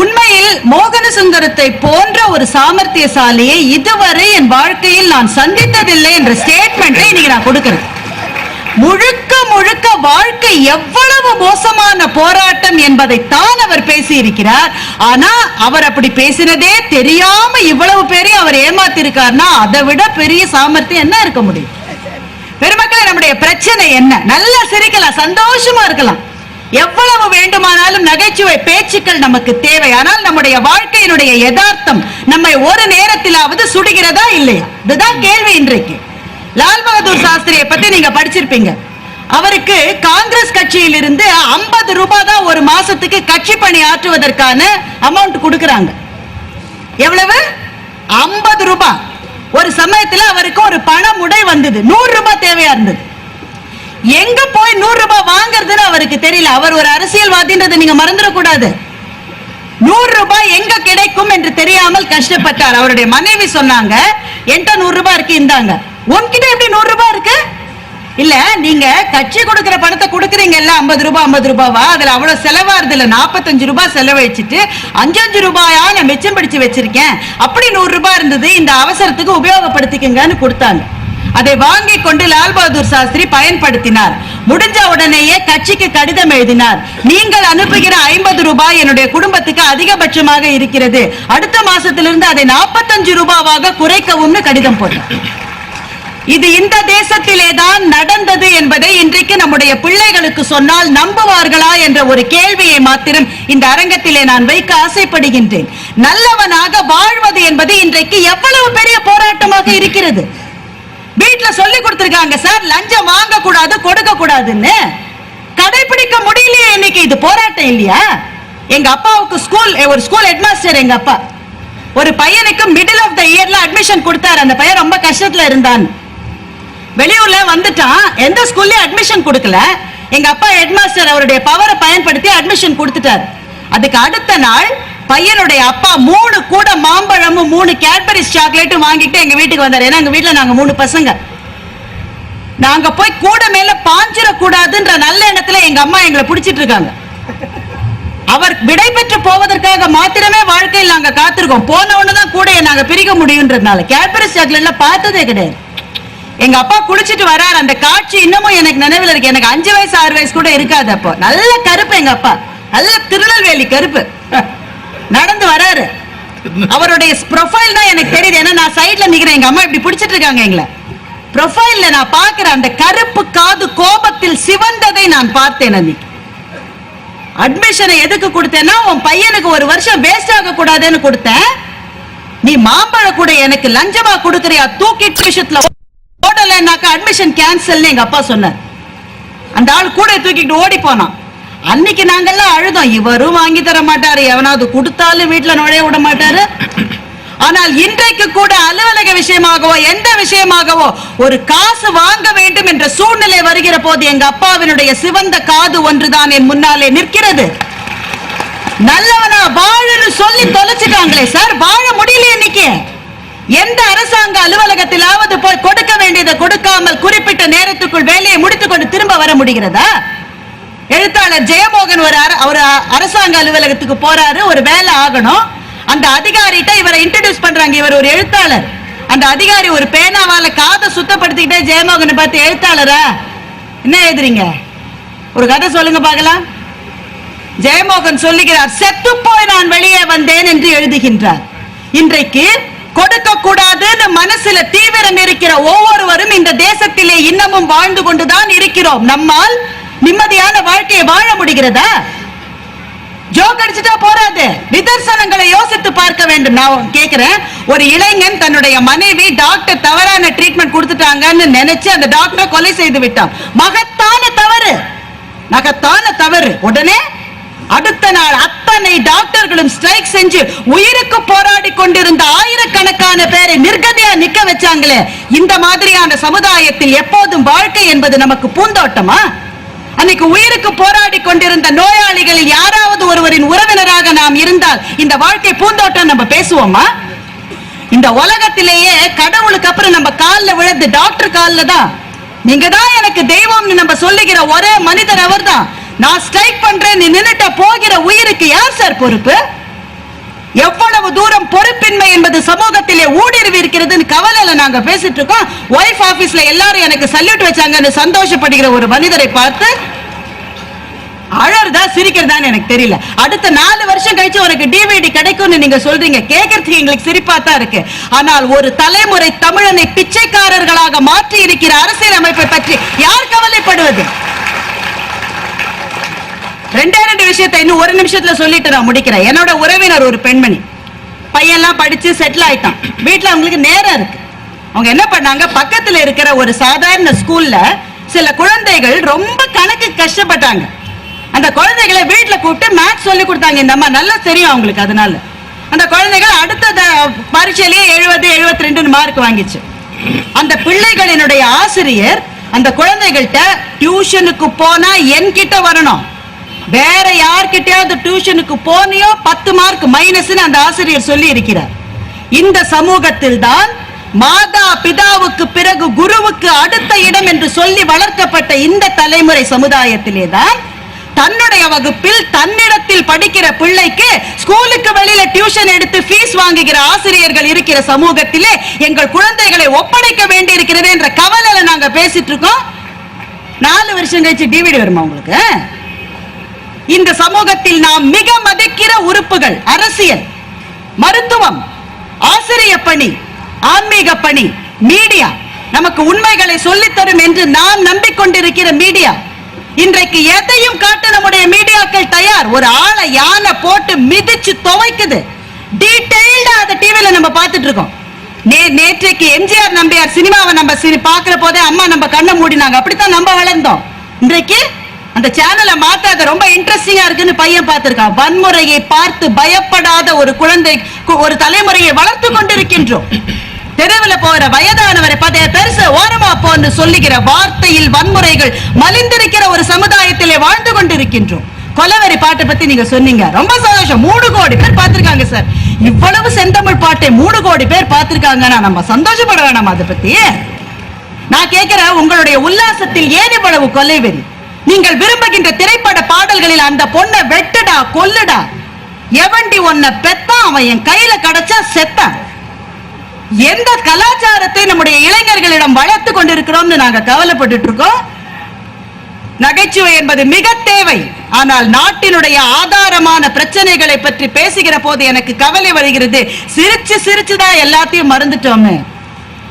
உண்மையில் மோகன சுந்தரத்தை போன்ற ஒரு சாமர்த்தியசாலியை இதுவரை என் வாழ்க்கையில் நான் சந்தித்ததில்லை என்ற ஸ்டேட்மெண்ட்டை இன்னைக்கு நான் கொடுக்கிறேன். முழுக்க முழுக்க வாழ்க்கை எவ்வளவு மோசமான போராட்டம் என்பதை தான் அவர் பேசி இருக்கிறார். ஆனா அவர் அப்படி பேசினதே தெரியாம இவ்வளவு பேரையும் அவர் ஏமாத்திருக்காருன்னா அதை விட பெரிய சாமர்த்தியம் என்ன இருக்க முடியும்? பெருமக்களே, நம்முடைய பிரச்சனை என்ன? நல்லா சிரிக்கலாம், சந்தோஷமா இருக்கலாம், எவ்வளவு வேண்டுமானாலும் நகைச்சுவை பேச்சுக்கள் நமக்கு தேவை. ஆனால் நம்முடைய வாழ்க்கையினுடைய யதார்த்தம் நம்மை ஒரு நேரத்திலாவது சுடுகிறதா இல்லையா? இதுதான் கேள்வி இன்றைக்கு. லால் பகதூர் சாஸ்திரியை பத்தி நீங்க படிச்சிருப்பீங்க. அவருக்கு காங்கிரஸ் கட்சியில் இருந்து 50 ரூபாய் தான் ஒரு மாசத்துக்கு கட்சி பணி ஆற்றுவதற்கான அமௌண்ட் கொடுக்கறாங்க. எவ்வளவு? 50 ரூபாய். ஒரு சமயத்துல அவருக்கு ஒரு பண முடை வந்தது. 100 ரூபாய் தேவையா இருந்தது. எங்க போய் 100 ரூபாய் வாங்குறதுன்னு அவருக்கு தெரியல. அவர் ஒரு அரசியல்வாதின்றதை நீங்க மறந்துடக்கூடாது. 100 ரூபாய் எங்க கிடைக்கும் என்று தெரியாமல் கஷ்டப்பட்டார். அவருடைய மனைவி சொன்னாங்க, என்கிட்ட 100 ரூபாய் இருக்கு, இந்தாங்க. உன்கிட்ட எப்படி 100 ரூபாய் இருக்கு? இல்ல, நீங்க கட்சி கொடுக்கிற பணத்தை கொடுக்கறீங்கல்ல, 50 ரூபாய் 50 ரூபாவா, அதுல அவ்வளவு செலவாருது இல்ல, 45 ரூபாய் செலவழிச்சிட்டு 5 ரூபாயா நான் மிச்சம் பிடிச்சு வச்சிருக்கேன், அப்படி 100 ரூபாய் இருந்தது, இந்த அவசரத்துக்கு உபயோகப்படுத்திக்கங்கன்னு கொடுத்தாங்க. அதை வாங்கி கொண்டு லால் பகதூர் சாஸ்திரி பயன்படுத்தினார். முடிஞ்ச உடனேயே கட்சிக்கு கடிதம் எழுதினார். நீங்கள் அனுப்புகிற 50 ரூபாய் என்னுடைய குடும்பத்துக்கு அதிகபட்சமாக இருக்கிறது, அடுத்த மாசத்திலிருந்து அதை 45 ரூபாவாக குறைக்கவும் கடிதம் போட்டார். இது இந்த தேசத்திலே தான் நடந்தது என்பதை இன்றைக்கு நம்முடைய பிள்ளைகளுக்கு சொன்னால் நம்புவார்களா என்ற ஒரு கேள்வியை மாத்திரம் இந்த அரங்கத்திலே நான் வைக்க ஆசைப்படுகின்றேன். நல்லவனாக வாழ்வது என்பது இன்றைக்கு எவ்வளவு பெரிய போராட்டமாக இருக்கிறது. வீட்டுல சொல்லி கொடுத்திருக்காங்க, சார் லஞ்சம் வாங்க கூடாது, கொடுக்க கூடாதுன்னு. கடைபிடிக்க முடியலையே இன்னைக்கு. இது போராட்டம் இல்லையா? எங்க அப்பாவுக்கு ஒரு ஸ்கூல் ஹெட்மாஸ்டர். எங்க அப்பா ஒரு பையனுக்கு மிடில் ஆஃப் த இயர்ல அட்மிஷன் கொடுத்தாரு. அந்த பையன் ரொம்ப கஷ்டத்துல இருந்தான், வெளியூர்ல வந்துட்டான், எந்த ஸ்கூல்லயும் அட்மிஷன் கொடுக்கல. எங்க அப்பா ஹெட்மாஸ்டர் அவருடைய பவரை பயன்படுத்தி அட்மிஷன் கொடுத்துட்டார். அதுக்கு அடுத்த நாள் பையனுடைய அப்பா 3 கூட மாம்பழமும் 3 கேட்பரிஸ் சாக்லேட்டும் வாங்கிட்டு எங்க வீட்டுக்கு வந்தார். ஏன்னா எங்க வீட்டுல நாங்க 3 பசங்க. நாங்க போய் கூட மேல பாஞ்சிட கூடாதுன்ற நல்ல எண்ணத்துல எங்க அம்மா எங்களை பிடிச்சிட்டு இருக்காங்க. அவர் விடை பெற்று போவதற்காக மாத்திரமே வாழ்க்கையில் நாங்க காத்திருக்கோம். போன ஒண்ணுதான் கூட நாங்க பிரிக்க முடியும்ன்றதுனால கேட்பரிஸ் சாக்லேட்ல பார்த்ததே கிடையாது. எங்க அப்பா குளிச்சிட்டு வராரு. அந்த காட்சி இன்னமும் எனக்கு நினைவில் இருக்கு. எனக்கு 5 வயசு 6 வயசு கூட இருக்காது. அப்போ நல்ல கருப்பு, எங்க அப்பா நல்ல திருநெல்வேலி கருப்பு நடந்து வராரு. அவருடைய ப்ரொஃபைல் தான் எனக்கு தெரியுது. ஏன்னா நான் சைட்ல நிக்கிறேன், எங்க அம்மா இப்படி பிடிச்சிட்டு இருக்காங்க எங்களை. ப்ரொஃபைல்ல நான் பாக்குறேன், அந்த கருப்பு காது கோபத்தில் சிவந்ததை நான் பார்த்தேன். அன்னைக்கு அட்மிஷனை எதுக்கு கொடுத்தேன்னா, உன் பையனுக்கு 1 வருஷம் வேஸ்ட் ஆக கூடாதுன்னு கொடுத்தேன். நீ மாம்பழ கூட எனக்கு லஞ்சமா கொடுக்கறியா, தூக்கிட்டு விஷயத்துல ஓடலைன்னாக்கா அட்மிஷன் கேன்சல் எங்க அப்பா சொன்னார். அந்த ஆள் கூட தூக்கிட்டு ஓடி போனான். அன்னைக்கு நாங்கெல்லாம் அழுதோம், இவரும் வாங்கி தர மாட்டாரு, எவனாவது கொடுத்தாலும் வீட்டுல நுழைய விட மாட்டாரு. ஆனால் இன்றைக்கு கூட அலுவலக விஷயமாகவோ எந்த விஷயமாகவோ ஒரு காசு வாங்க வேண்டும் என்ற சூழ்நிலை வருகிற போது எங்க அப்பாவினுடைய சிவந்த காது ஒன்றுதான் என் முன்னாலே நிற்கிறது. நல்லவனா வாழன்னு சொல்லி தொலைச்சிட்டாங்களே சார், வாழ முடியல. இன்னைக்கு எந்த அரசாங்க அலுவலகத்திலாவது போய் கொடுக்க வேண்டியதை கொடுக்காமல் குறிப்பிட்ட நேரத்துக்குள் வேலையை முடித்துக் கொண்டு திரும்ப வர முடிகிறதா? எழுத்தாளர் ஜெயமோகன் ஒரு அரசாங்க அலுவலகத்துக்கு போறாரு, ஒரு வேலை ஆகணும். அந்த அதிகாரிட்ட இவரை இன்ட்ரோடியூஸ் பண்றாங்க, இவர் ஒரு எழுத்தாளர். அந்த அதிகாரி ஒரு பேனாவால காதை சுத்தப்படுத்திக்கிட்டே ஜெயமோகனை பார்த்து, எழுத்தாளரா என்ன எழுதுறீங்க, ஒரு கதை சொல்லுங்க பார்க்கலாம். ஜெயமோகன் சொல்லுகிறார், செத்து போய் நான் வெளியே வந்தேன் என்று எழுதுகின்றார். இன்றைக்கு கொடுக்க கூடாதுன்னு மனசுல தீவிரம் இருக்கிற ஒவ்வொருவரும் இந்த தேசத்திலே இன்னமும் வாழ்ந்து கொண்டுதான் இருக்கிறோம். நம்மால் நிம்மதியான வாழ்க்கையை வாழ முடிகிறதா? ஜோக் அடிச்சுட்டா போறாது, நிதர்சனங்களை யோசித்து பார்க்க வேண்டும். நான் கேக்குறேன், ஒரு இளைஞன் தன்னுடைய மனைவி டாக்டர் தவறான ட்ரீட்மெண்ட் கொடுத்துட்டாங்கன்னு நினைச்சு அந்த டாக்டர் கொலை செய்து விட்டான். மகத்தான தவறு, மகத்தான தவறு. உடனே அடுத்த நாள் அத்தனை டாக்டர்களும் ஸ்ட்ரைக் செஞ்சு உயிருக்கு போராடி கொண்டிருந்த ஆயிரக்கணக்கான பேரை நிர்கதியா நிக்க வச்சாங்களே. இந்த மாதிரியான சமுதாயத்தில் எப்போதும் வாழ்க்கை என்பது நமக்கு பூந்தோட்டமா? அன்னைக்கு உயிருக்கு போராடி கொண்டிருந்த நோயாளிகளில் யாராவது ஒருவரின் உறவினராக நாம் இருந்தால் இந்த வாழ்க்கை பூந்தோட்டம் நம்ம பேசுவோமா? இந்த உலகத்திலேயே கடவுளுக்கு அப்புறம் நம்ம காலில் விழுந்து டாக்டர் காலில் தான் நீங்க தான் எனக்கு தெய்வம்னு நம்ம சொல்லுகிற ஒரே மனிதர் அவர் தான். நான் ஸ்ட்ரைக் பண்றேன், நீ நின்னுட்ட போகிற உயிருக்கு யார் சார் பொறுப்பு? எவ்வளவு தூரம் பொறுப்பின்மை என்பது சமூகத்திலே ஊடுருவி இருக்கிறதுன்னு கவலையில நாங்க பேசிட்டு இருக்கோம். ஒய்ஃப் ஆபீஸ்ல எல்லாரும் எனக்கு சல்யூட் வச்சாங்கன்னு சந்தோஷப்படுகிற ஒரு மனிதரை பார்த்து அழறதா சிரிக்கிறதான்னு எனக்கு தெரியல. அடுத்த 4 வருஷம் கழிச்சு உனக்கு டிவிடி கிடைக்கும்னு நீங்க சொல்றீங்க, கேட்கறதுக்கு எங்களுக்கு சிரிப்பா தான் இருக்கு. ஆனால் ஒரு தலைமுறை தமிழனை பிச்சைக்காரர்களாக மாற்றி இருக்கிற அரசியல் அமைப்பை பற்றி யார் கவலைப்படுவது? 2 விஷயத்தை இன்னும் 1 நிமிஷத்துல சொல்லிட்டு நான் முடிக்கிறேன். என்னோட உறவினர் ஒரு பெண்மணி, பையன்லாம் படிச்சு செட்டில் ஆயிட்டான். வீட்டுல அவங்களுக்கு நேரம் இருக்கு. அவங்க என்ன பண்ணாங்க, பக்கத்துல இருக்கிற ஒரு சாதாரண ஸ்கூல்ல சில குழந்தைகள் ரொம்ப கணக்கு கஷ்டப்பட்டாங்க. அந்த குழந்தைகளை வீட்டுல கூப்பிட்டு மேத்ஸ் சொல்லி கொடுத்தாங்க. இந்த அம்மா நல்லா தெரியும் அவங்களுக்கு. அதனால அந்த குழந்தைகள் அடுத்த பரீட்சையிலேயே 70, 72 மார்க் வாங்கிச்சு. அந்த பிள்ளைகளினுடைய ஆசிரியர் அந்த குழந்தைகள்கிட்ட டியூஷனுக்கு போனா என்கிட்ட வரணும், வேற யார்கிட்டயாவது டியூஷனுக்கு போனியோ 10 மார்க் மைனஸ் அந்த ஆசிரியர் சொல்லி இருக்கிறார். இந்த சமூகத்தில் தான் மாதா பிதாவுக்கு பிறகு குருவுக்கு அடுத்த இடம் என்று சொல்லி வளர்க்கப்பட்ட இந்த தலைமுறை சமுதாயத்திலே தான் தன்னுடைய வகுப்பில் தன்னிடத்தில் படிக்கிற பிள்ளைக்கு ஸ்கூலுக்கு வெளியில டியூஷன் எடுத்து ஃபீஸ் வாங்குகிற ஆசிரியர்கள் இருக்கிற சமூகத்திலே எங்கள் குழந்தைகளை ஒப்படைக்க வேண்டி இருக்கிறது என்ற கவலையில நாங்க பேசிட்டு இருக்கோம். 4 வருஷம் கழிச்சு டிவிடி வருமா உங்களுக்கு? இந்த சமூகத்தில் நாம் மிக மதிக்கிற உறுப்புகள் அரசியல், மருத்துவம், ஆசிரிய பணி, ஆன்மீக பணி, மீடியா, நமக்கு உண்மைகளை சொல்லித்தரும் என்று நாம் நம்பிக்கொண்டிருக்கிற மீடியா, இன்றைக்கு எதையும் காட்ட நம்முடைய மீடியாக்கள் தயார். ஒரு ஆளை யானை போட்டு மிதிச்சு துவைக்குது, டீடைல்டா அந்த டிவில நம்ம பார்த்துட்டு இருக்கோம். நேற்றைக்கு எம்ஜிஆர் நம்பியார் சினிமாவை நம்ம பாக்குற போதே அம்மா நம்ம கண்ணை மூடினாங்க, அப்படித்தான் நம்ம வளர்ந்தோம். இன்றைக்கு அந்த சேனலை மாத்தாத ரொம்ப இன்ட்ரெஸ்டிங்கா இருக்குன்னு பையன் பார்த்திருக்கான். வன்முறையை பார்த்து பயப்படாத ஒரு குழந்தை, ஒரு தலைமுறையை வளர்த்து கொண்டிருக்கின்றோம். தெருவில் போற வயதானவரை பதைய பெருசு ஓரமா போன்னு சொல்லுகிற வார்த்தையில் வன்முறைகள் மலிந்திருக்கிற ஒரு சமுதாயத்திலே வாழ்ந்து கொண்டிருக்கின்றோம். கொலவெறி பாட்டை பத்தி நீங்க சொன்னீங்க, ரொம்ப சந்தோஷம். 3 கோடி பேர் பார்த்திருக்காங்க சார். இவ்வளவு செந்தமிழ் பாட்டை 3 கோடி பேர் பார்த்திருக்காங்கன்னா நம்ம சந்தோஷப்பட வேணாம்? அதை பத்தி நான் கேட்கிறேன், உங்களுடைய உல்லாசத்தில் ஏன் இவ்வளவு கொலைவெறி? நீங்கள் விரும்புகின்ற திரைப்பட பாடல்களில் அந்த பொண்ணை வெட்டுடா கொல்லுடா, எவண்டி ஒன்ன பெத்தான், அவன் என் கையில கிடைச்சா செத்தான். எந்த கலாச்சாரத்தை நம்முடைய இளைஞர்களிடம் வளர்த்து கொண்டிருக்கிறோம்னு நாங்க கவலைப்பட்டு இருக்கோம். நகைச்சுவை என்பது மிக தேவை. ஆனால் நாட்டினுடைய ஆதாரமான பிரச்சனைகளை பற்றி பேசுகிற போது எனக்கு கவலை வருகிறது. சிரிச்சு சிரிச்சுதான் எல்லாத்தையும் மறந்துட்டோமே.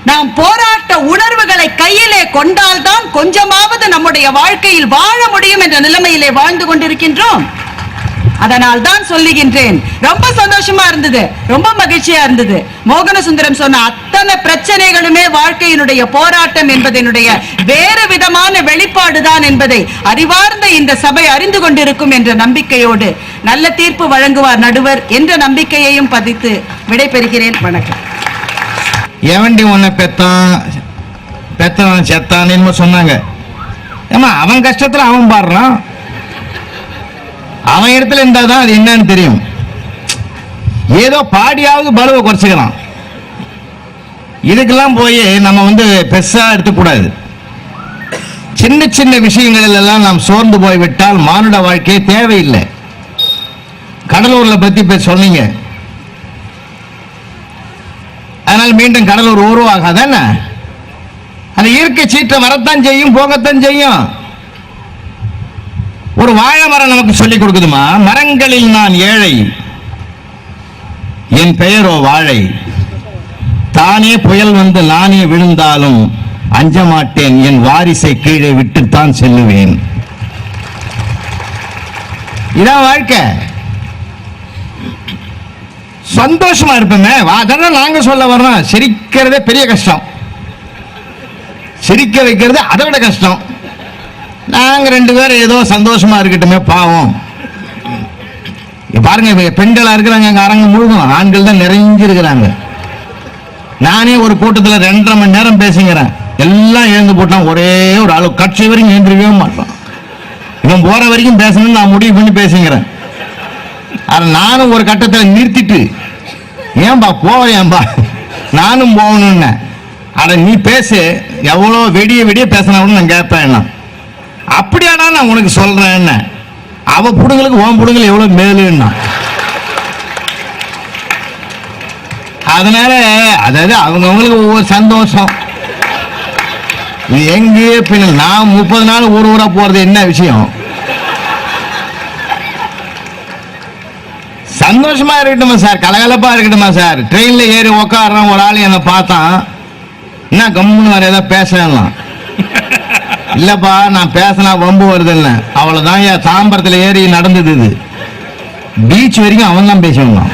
நாம் போராட்ட உணர்வுகளை கையிலே கொண்டால்தான் கொஞ்சமாவது நம்முடைய வாழ்க்கையில் வாழ முடியும் என்ற நிலைமையிலே வாழ்ந்து கொண்டிருக்கின்றோம். அதனால் தான் சொல்லுகின்றேன், ரொம்ப சந்தோஷமா இருந்தது, ரொம்ப மகிழ்ச்சியா இருந்தது. மோகனசுந்தரம் சொன்ன அத்தனை பிரச்சனைகளுமே வாழ்க்கையினுடைய போராட்டம் என்பதனுடைய வேறு விதமான வெளிப்பாடுதான் என்பதை அறிவார்ந்த இந்த சபை அறிந்து கொண்டிருக்கும் என்ற நம்பிக்கையோடு நல்ல தீர்ப்பு வழங்குவார் நடுவர் என்ற நம்பிக்கையையும் பதித்து விடைபெறுகிறேன். வணக்கம். எவண்டி உன்னை பெத்தான் செத்தான்னு சொன்னாங்க. ஏமா அவன் கஷ்டத்துல அவன் பாடுறான், அவன் இடத்துல இருந்தாதான் அது என்னன்னு தெரியும். ஏதோ பாடியாவது பலுவை குறைச்சிக்கலாம். இதுக்கெல்லாம் போய் நம்ம பெருசா எடுத்துக்கூடாது. சின்ன சின்ன விஷயங்களில் எல்லாம் நாம் சோர்ந்து போய்விட்டால் மானுட வாழ்க்கையே தேவையில்லை. கடலூர்ல பத்தி சொன்னீங்க, அதனால் மீண்டும் கடலூர் உருவாகாதான? அந்த இயற்கை சீற்றம் வரத்தான் செய்யும், போகத்தான் செய்யும். ஒரு வாழை மரம் நமக்கு சொல்லிக் கொடுக்குதுமா, மரங்களில் நான் ஏழை, என் பெயரோ வாழை, தானே புயல் வந்து நானே விழுந்தாலும் அஞ்ச மாட்டேன், என் வாரிசை கீழே விட்டுத்தான் செல்லுவேன். இதான் வாழ்க்கை. சந்தோஷமா இருப்பேன். அதான் நாங்க சொல்ல வர்றோம். சிரிக்கிறதே பெரிய கஷ்டம், சிரிக்க வைக்கிறது அதை விட கஷ்டம். நாங்க 2 பேரும் ஏதோ சந்தோஷமா இருக்கட்டுமே பாவம். பாருங்க, பெண்களா இருக்கிறாங்க அங்க அரங்கம் முழுதும், ஆண்கள் தான் நிறைஞ்சிருக்கிறாங்க. நானே ஒரு கூட்டத்தில் 2.5 மணி நேரம் பேசுகிறேன். எல்லாம் எழுந்து போட்டான். ஒரே ஒரு ஆளு கட்சி வரைக்கும் எழுந்திருக்கவே மாட்டான். இவன் போற வரைக்கும் பேசணும்னு நான் முடிவு பண்ணி பேசுகிறேன். அதை நானும் ஒரு கட்டத்தில் நிறுத்திட்டு, ஏன்பா போவேன்பா, நானும் போகணும்னு. அட நீ பேசு, எவ்வளோ வெடிய வெடிய பேசினாலும் நான் கேட்பேன். அப்படியாடா நான் உனக்கு சொல்றேன். அவ புடுங்களுக்கு ஓம் புடுங்கள் எவ்வளவு மேலுன்னா. அதனால அதாவது அவங்கவுங்களுக்கு ஒவ்வொரு சந்தோஷம். இது எங்கேயே பின்ன நான் 30 நாள் ஊரா போறது என்ன விஷயம்? சந்தோஷமா இருக்கட்டுமா சார், கலகலப்பா இருக்கட்டுமா சார். ட்ரெயின்ல ஏறி உக்காடுறான், ஒரு ஆள் என்னை பார்த்தான், என்ன கம்முன்னு வர ஏதாவது பேசலாம். இல்லப்பா நான் பேசினா வம்பு வருதுன்னு. அவ்வளவுதான், என் தாம்பரத்தில் ஏறி நடந்தது. இது பீச் வரைக்கும் அவன் தான் பேசினான்.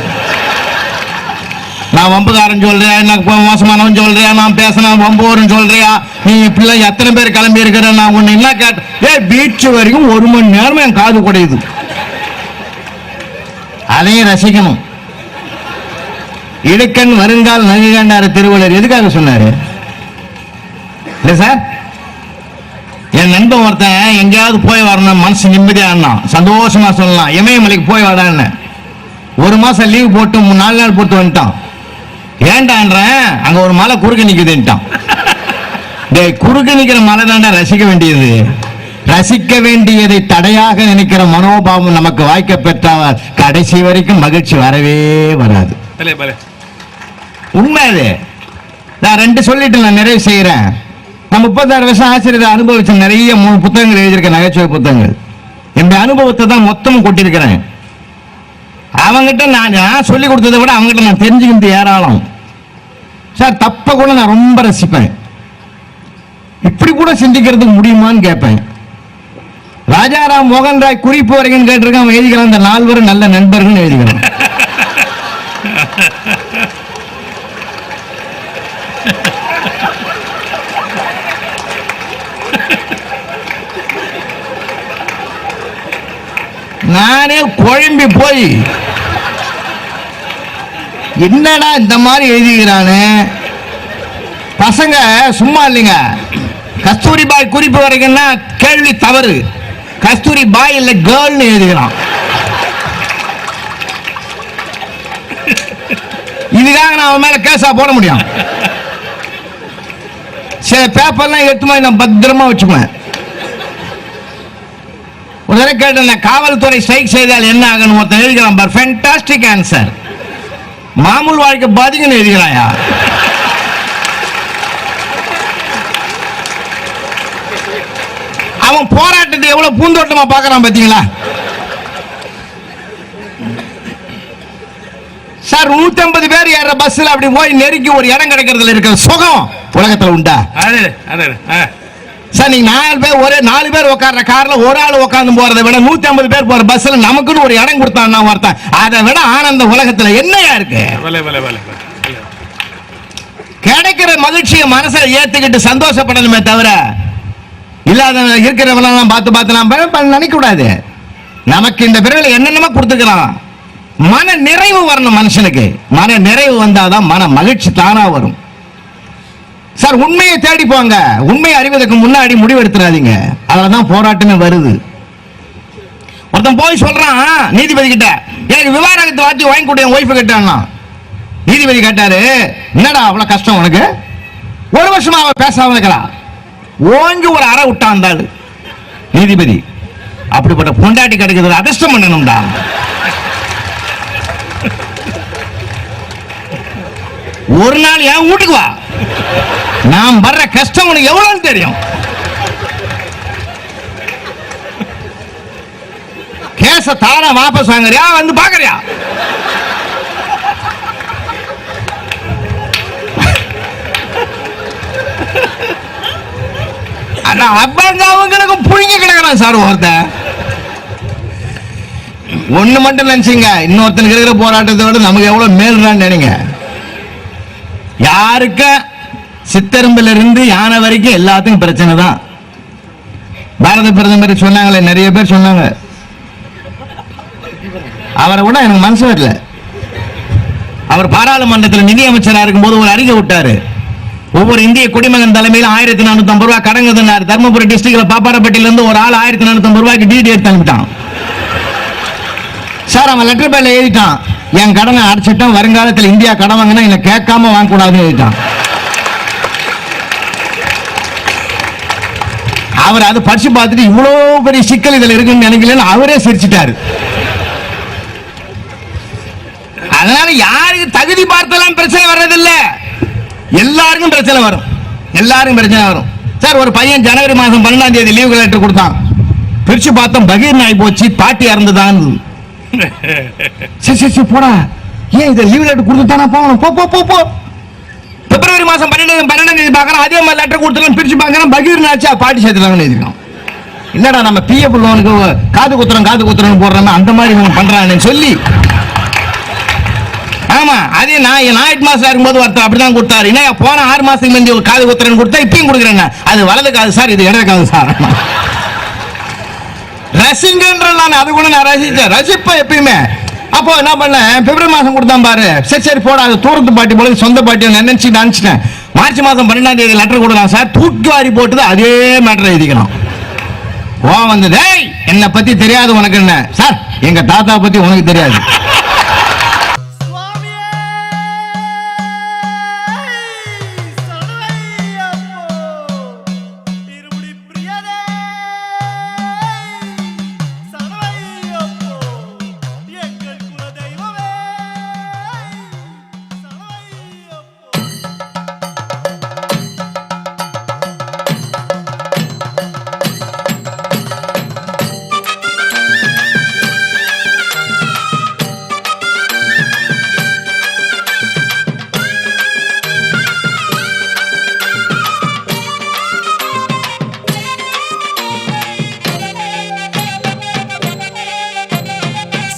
நான் வம்புக்காரன் சொல்றேன், எனக்கு மோசமானவன் சொல்றேன், நான் பேசினா வம்பு வரும்னு சொல்றியா, நீ இப்படிலாம் எத்தனை பேர் கிளம்பி இருக்கிற, நான் ஒண்ணு என்ன கேட்டேன். பீச் வரைக்கும் 1 மணி நேரம் என் காது குடையுது. அதையும் ரசிக்கணும். இடுக்கண் வருங்கால் நகுகண்டார திருவள்ளுவர் எதுக்காக சொன்னாரு இல்ல சார்? என் நண்பன் ஒருத்தன் எங்கேயாவது போய் வரணும், மனசு நிம்மதியா சந்தோஷமா சொல்லலாம், இமயமலைக்கு போய் வரான்னு 1 மாசம் லீவ் போட்டு 4 நாள் போட்டு வந்துட்டான். ஏண்டான்றேன், அங்க ஒரு மலை குறுக்க நிக்குதுன்ட்டான். குறுக்க நிக்கிற மலை தாண்டா ரசிக்க வேண்டியது. ரசிக்க வேண்டியதை தடையாக நினைக்கிற மனோபாவம் நமக்கு வாய்க்க பெற்றால் கடைசி வரைக்கும் மகிழ்ச்சி வரவே வராது. உண்மை அது. நான் 2 சொல்லிட்டு நான் நிறைவு செய்யறேன். நான் 36 வருஷம் ஆசிரியர் அனுபவிச்ச நிறைய 3 புத்தகங்கள் எழுதியிருக்கேன், நகைச்சுவை புத்தகங்கள். என் அனுபவத்தை தான் மொத்தமும் கொட்டிருக்கிறேன். அவங்ககிட்ட நான் சொல்லி கொடுத்ததை விட அவங்ககிட்ட நான் தெரிஞ்சுக்கிட்டு ஏராளம். சார் தப்ப கூட நான் ரொம்ப ரசிப்பேன். இப்படி கூட சிந்திக்கிறதுக்கு முடியுமான்னு கேட்பேன். ராஜாராம் மோகன் ராய் குறிப்பு வரைக்கும் கேட்டிருக்கான், எழுதிக்கிறான், இந்த 4 பேரும் நல்ல நண்பர்கள் எழுதிக்கிறான். நானே குழம்பி போய் என்னடா இந்த மாதிரி எழுதிக்கிறானு. பசங்க சும்மா இல்லைங்க. கஸ்தூரி பாய் குறிப்பு வரைக்கும்னா கேள்வி தவறு. கஸ்தூரி பாய் இல்ல கேர்ள்னு எழுதுகிறான். இதுக்காக நான் அவன் மேல கேஸா போட முடியும். சில பேப்பர்லாம் எடுத்து மாதிரி நான் பத்திரமா வச்சுக்குவேன். ஒரு தடவை கேட்டேன், காவல்துறை ஸ்ட்ரைக் செய்தால் என்ன ஆகணும் ஒருத்தன் எழுதிக்கிறான் பார், ஃபேண்டாஸ்டிக் ஆன்சர். மாமூல் வாழ்க்கை பாதிக்குன்னு எழுதிக்கிறாயா? அவன் போராட்டத்தை எவ்வளவு பூந்தோட்டமா பார்க்கறான் பாத்தீங்களா சார்? 150 பேர் ஏற பஸ்ல அப்படி போய் நெருக்கி ஒரு இடம் கிடைக்கிறதுல இருக்கிற சுகம் உலகத்துல உண்டா சார்? நீங்க 4 பேர் ஒரே 4 பேர் உட்கார்ற கார்ல ஒரு ஆள் உட்கார்ந்து போறதை விட 150 பேர் போற பஸ்ல நமக்குன்னு ஒரு இடம் கொடுத்தான்னா ஒருத்தன், அதை விட ஆனந்த உலகத்துல என்னையா இருக்கு? கிடைக்கிற மகிழ்ச்சியை மனசுல ஏத்துக்கிட்டு சந்தோஷப்படணுமே தவிர இல்லாத இருக்கிறவெல்லாம் பார்த்து நாம் நினைக்க கூடாது. நமக்கு இந்த பிறகு என்னென்னமோ கொடுத்துக்கலாம். மன நிறைவு வரணும் மனுஷனுக்கு. மன நிறைவு வந்தாதான் மன மகிழ்ச்சி தானா வரும். சார் உண்மையை தேடி போங்க. உண்மையை அறிவதற்கு முன்னாடி முடிவெடுத்துறாதீங்க. அதனாலதான் போராட்டமே வருது. ஒருத்தன் போய் சொல்றான் நீதிபதி கிட்ட, எனக்கு விவாகரத்து வாத்தி வாங்கி கொடுத்த ஒய்ஃபு கிட்டான்னா. நீதிபதி கேட்டாரு, என்னடா அவ்வளவு கஷ்டம் உனக்கு? 1 வருஷமா அவ பேசாம இருக்கிறா. ஓங்கி ஒரு அறை விட்டான் அந்த ஆளு. நீதிபதி, அப்படிப்பட்ட பொண்டாட்டி கிடைக்கிறது அதிர்ஷ்டம் பண்ணணும்டா. ஒரு நாள் என் வீட்டுக்கு வா, நான் வர்ற கஷ்டம் உனக்கு எவ்வளவு தெரியும். கேச தாரா வாபஸ் வாங்குறியா, வந்து பாக்குறியா? அவங்களுக்கு புழுங்கி கிடக்கிறான் சார் ஒருத்தன். ஒண்ணு மட்டும் நினைச்சீங்க, இன்னொருத்தனுக்கு இருக்கிற போராட்டத்தை விட நமக்கு எவ்வளவு மேல்றான்னு நினைங்க. யாருக்க சித்தரும்புல இருந்து யானை வரைக்கும் எல்லாத்துக்கும் பிரச்சனை தான். பாரத பிரதமர் சொன்னாங்களே, நிறைய பேர் சொன்னாங்க, அவரை கூட எனக்கு மனசு வரல. அவர் பாராளுமன்றத்தில் நிதி அமைச்சராக இருக்கும்போது ஒரு அறிக்கை விட்டாரு. ஒவ்வொரு இந்திய குடிமகன் தலைமையில் 1450 ரூபாய் கடங்குதுன்னாரு. தர்மபுரி டிஸ்ட்ரிக்ட்ல பாப்பாரப்பட்டியில இருந்து ஒரு ஆள் 1450 ரூபாய்க்கு டிடி எடுத்து அனுப்பிட்டான். சார் அவன் லெட்டர் பேர்ல எழுதிட்டான், என் கடனை அடைச்சிட்டான், வருங்காலத்தில் இந்தியா கடன் வாங்கினா என்ன கேட்காம வாங்கக்கூடாதுன்னு எழுதிட்டான். அவர் அது படிச்சு பார்த்துட்டு இவ்வளவு பெரிய சிக்கல் இதுல இருக்குன்னு நினைக்கலன்னு அவரே சிரிச்சிட்டாரு. அதனால யாருக்கு தகுதி பார்த்தெல்லாம் பிரச்சனை வர்றதில்ல, எல்லாருக்கும் பிரச்சனை வரும், எல்லாருக்கும் பிரச்சனை வரும். சார் ஒரு பையன் ஜனவரி மாதம் 12ஆம் தேதி லீவு லெட்டர் கொடுத்தான். பிரிச்சு பார்த்தோம், பகீர் நாய் போச்சு, பாட்டி இறந்துதான். சரி போடா, ஏன் இதை லீவு லெட்டர் கொடுத்துட்டானா, போகணும், போ போ போ. பிப்ரவரி மாதம் 12ஆம் தேதி பார்க்கறோம், அதே மாதிரி லெட்டர் கொடுத்துலாம், பிரிச்சு பார்க்கறோம், பகீர் நாச்சா பாட்டி சேர்த்துலாங்கன்னு எழுதிருக்கோம். இல்லடா நம்ம பிஎஃப் லோனுக்கு காது குத்துறோம் போடுறோம், அந்த மாதிரி இவங்க பண்றாங்கன்னு சொல்லி. ஆமா, அதே நான் ஹெட் மாஸ்டர் இருக்கும்போது ஒருத்தர் அப்படிதான் கொடுத்தாரு. என்ன போன 6 மாசத்துக்கு முந்தைய ஒரு காது குத்துறேன்னு கொடுத்தா இப்பயும் கொடுக்குறேன். அது வலது காது சார், இது இடது காது சார். ரசிங்கன்ற நான் அது கூட நான் ரசிச்சேன், ரசிப்பேன் எப்பயுமே. அப்போ என்ன பண்ணேன், பிப்ரவரி மாசம் கொடுத்தான் பாரு, சரி போடா, அது தூரத்து பாட்டி போல சொந்த பாட்டியை நினைச்சிட்டேன். மார்ச் மாசம் 12ஆம் தேதி லெட்டர் கொடுக்கலாம் சார், தூக்கி வாரி போட்டு அதே மேட்டர் எழுதிக்கணும். வந்தது, என்னை பத்தி தெரியாது உனக்கு என்ன சார், எங்க தாத்தா பத்தி உனக்கு தெரியாது.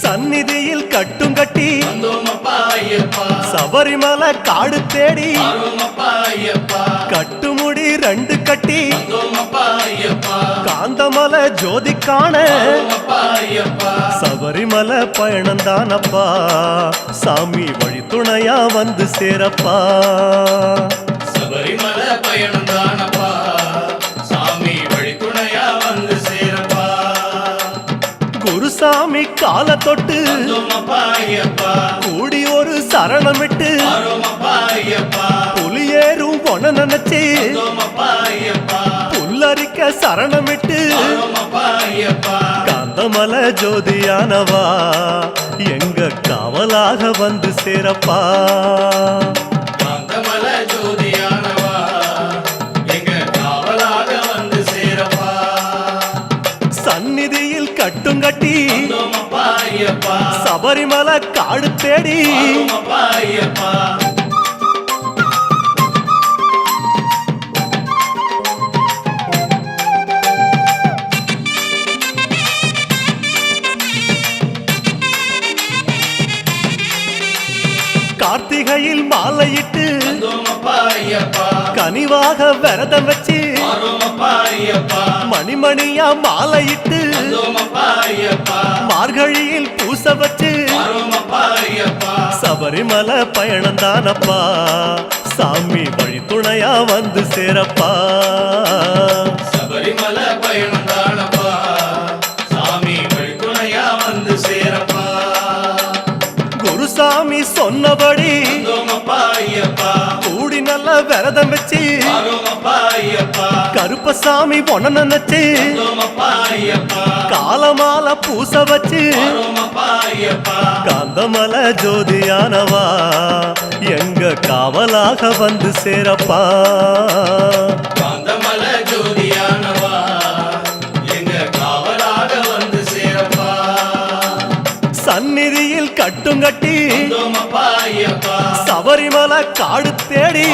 சந்நிதியில் கட்டும் கட்டி சபரிமலை காடு தேடி கட்டுமுடி 2 கட்டி காந்தமலை ஜோதி காண சபரிமலை பயணம் தானப்பா, சாமி வழி துணையா வந்து சேரப்பா. சபரிமலை பயணம் தானப்பா, சாமி வழி துணையா வந்து சேரப்பா. குருசாமி கால தொட்டு கூடி ஒரு சரணமிட்டு புலியேறும் பொண்ண நினைச்சு புல்லரிக்க சரணமிட்டு காந்தமலை ஜோதியானவா எங்க காவலாக வந்து சேரப்பா. காந்தமலை ஜோதியானவா எங்க காவலாக வந்து சேரப்பா. சந்நிதியில் கட்டும் கட்டி சபரிமலை காடு தேடி கார்த்திகையில் மாலையிட்டு கனிவாக விரதம் வச்சு மணிமணியா மாலையிட்டு மார்கழியில் பூச வச்சு சபரிமலை பயணம் தானப்பா, சாமி வழி துணையா வந்து சேரப்பா. சபரிமலை பயணம் தானப்பா, சாமி வழி துணையா வந்து சேரப்பா. குருசாமி சொன்னபடி கூடி நல்ல விரதம் வச்சு கருப்பசாமி பொண்ண நினைச்சு காலமால பூச வச்சு காந்தமலை ஜோதியானவா எங்க காவலாக வந்து சேரப்பா. காந்தமலை ஜோதியானவா எங்க காவலாக வந்து சேரப்பா. சந்நிதியில் கட்டும் கட்டி சபரிமலை காடு தேடி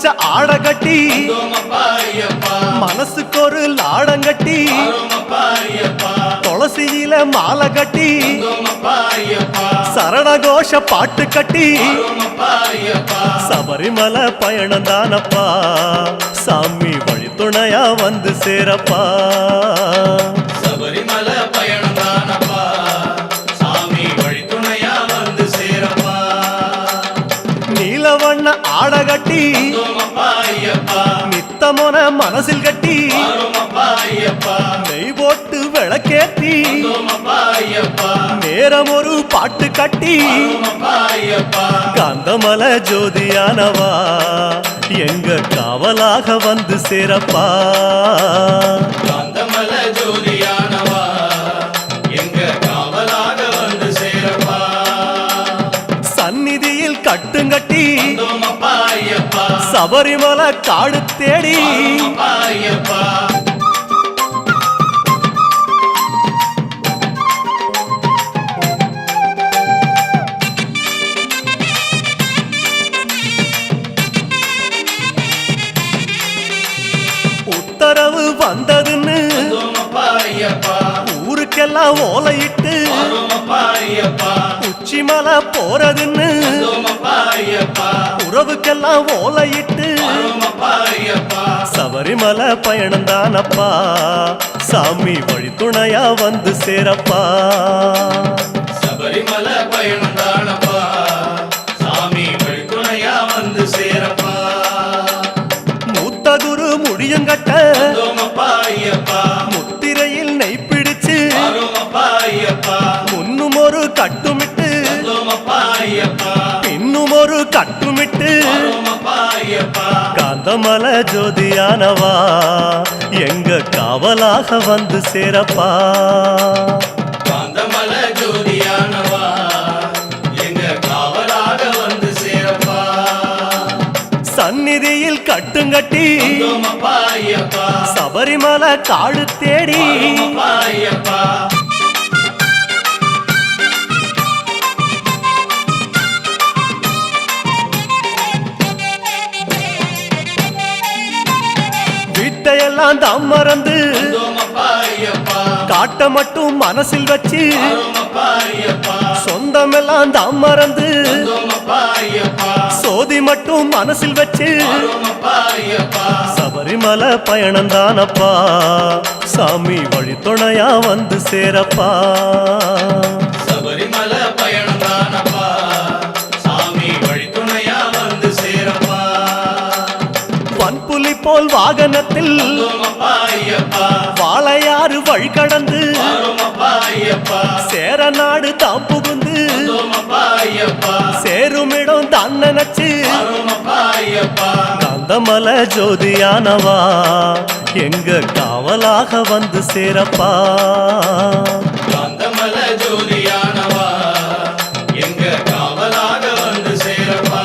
வச்ச ஆட கட்டி வந்தோமப்பா ஐயப்பா மனசுக்கு ஒரு லாடங்கட்டி வரோமப்பா ஐயப்பா துளசியில மாலை கட்டி வந்தோமப்பா ஐயப்பா சரணகோஷ பாட்டு கட்டி வரோமப்பா ஐயப்பா சபரிமலை பயணம் தானப்பா சாமி வழித்துணையா வந்து சேரப்பா சபரிமலை பயணம் தானப்பா சாமி வழித்துணையா வந்து சேரப்பா நீலவண்ண ஆட கட்டி வந்தோமப்பா ஐயப்பா நித்தமோன மனசில் கட்டி வரோமப்பா ஐயப்பா நெய் போட்டு விளக்கேத்தி வந்தோமப்பா ஐயப்பா நேரம் ஒரு பாட்டு கட்டி வரோமப்பா ஐயப்பா காந்தமல ஜோதியானவா எங்க காவலாக வந்து சேரப்பா காந்தமல ஜோதியானவா எங்க காவலாக வந்து சேரப்பா சந்நிதியில் கட்டுங்கட்டி வந்தோமப்பா ஐயப்பா சபரிமலை காடு தேடி வரோமப்பா ஐயப்பா உத்தரவு வந்ததுன்னு வந்தோமப்பா ஐயப்பா ஊருக்கெல்லாம் ஓலையிட்டு வரோமப்பா ஐயப்பா உச்சிமலை போறதுன்னு வந்தோமப்பா ஐயப்பா உறவுக்கெல்லாம் ஓலையிட்டு வரோமப்பா ஐயப்பா சபரிமலை பயணம் தானப்பா சாமி வழித்துணையா வந்து சேரப்பா சபரிமலை பயணம் தானப்பா சாமி வழித்துணையா வந்து சேரப்பா மூத்த குரு முடியுங்கட்ட வந்தோமப்பா ஐயப்பா முத்திரையில் நெய் பிடிச்சு வரோமப்பா ஐயப்பா முன்னும் ஒரு கட்டுமிட்டு வந்தோமப்பா ஐயப்பா பின்னும் ஒரு கட்டுமிட்டு வரோமப்பா ஐயப்பா காந்தமல ஜோதியானவா எங்க காவலாக வந்து சேரப்பா காந்தமல ஜோதியானவா எங்க காவலாக வந்து சேரப்பா சந்நிதியில் கட்டுங்கட்டி வந்தோமப்பா ஐயப்பா சபரிமலை காடு தேடி வரோமப்பா ஐயப்பா வீட்டையெல்லாம் தம் மறந்து வந்தோமப்பா ஐயப்பா காட்ட மட்டும் மனசில் வச்சு வரோமப்பா ஐயப்பா சொந்தமெல்லாம் தம் மறந்து வந்தோமப்பா ஐயப்பா சோதி மட்டும் மனசில் வச்சு வரோமப்பா ஐயப்பா சபரிமலை பயணம் தானப்பா சாமி வழித்துணையா வந்து சேரப்பா சபரிமலை பயணம் தானப்பா சாமி வழித்துணையா வந்து சேரப்பா வன்புலி போல் வாகனத்தில் வந்தோமப்பா ஐயப்பா வாழையாறு வழி கடந்து வரோமப்பா ஐயப்பா சேர நாடு தாம் புகுந்து வந்தோமப்பா ஐயப்பா சேருமிடம் தான் நினைச்சு வரோமப்பா ஐயப்பா காந்தமல ஜோதியானவா எங்க காவலாக வந்து சேரப்பா காந்தமல ஜோதியானவா எங்க காவலாக வந்து சேரப்பா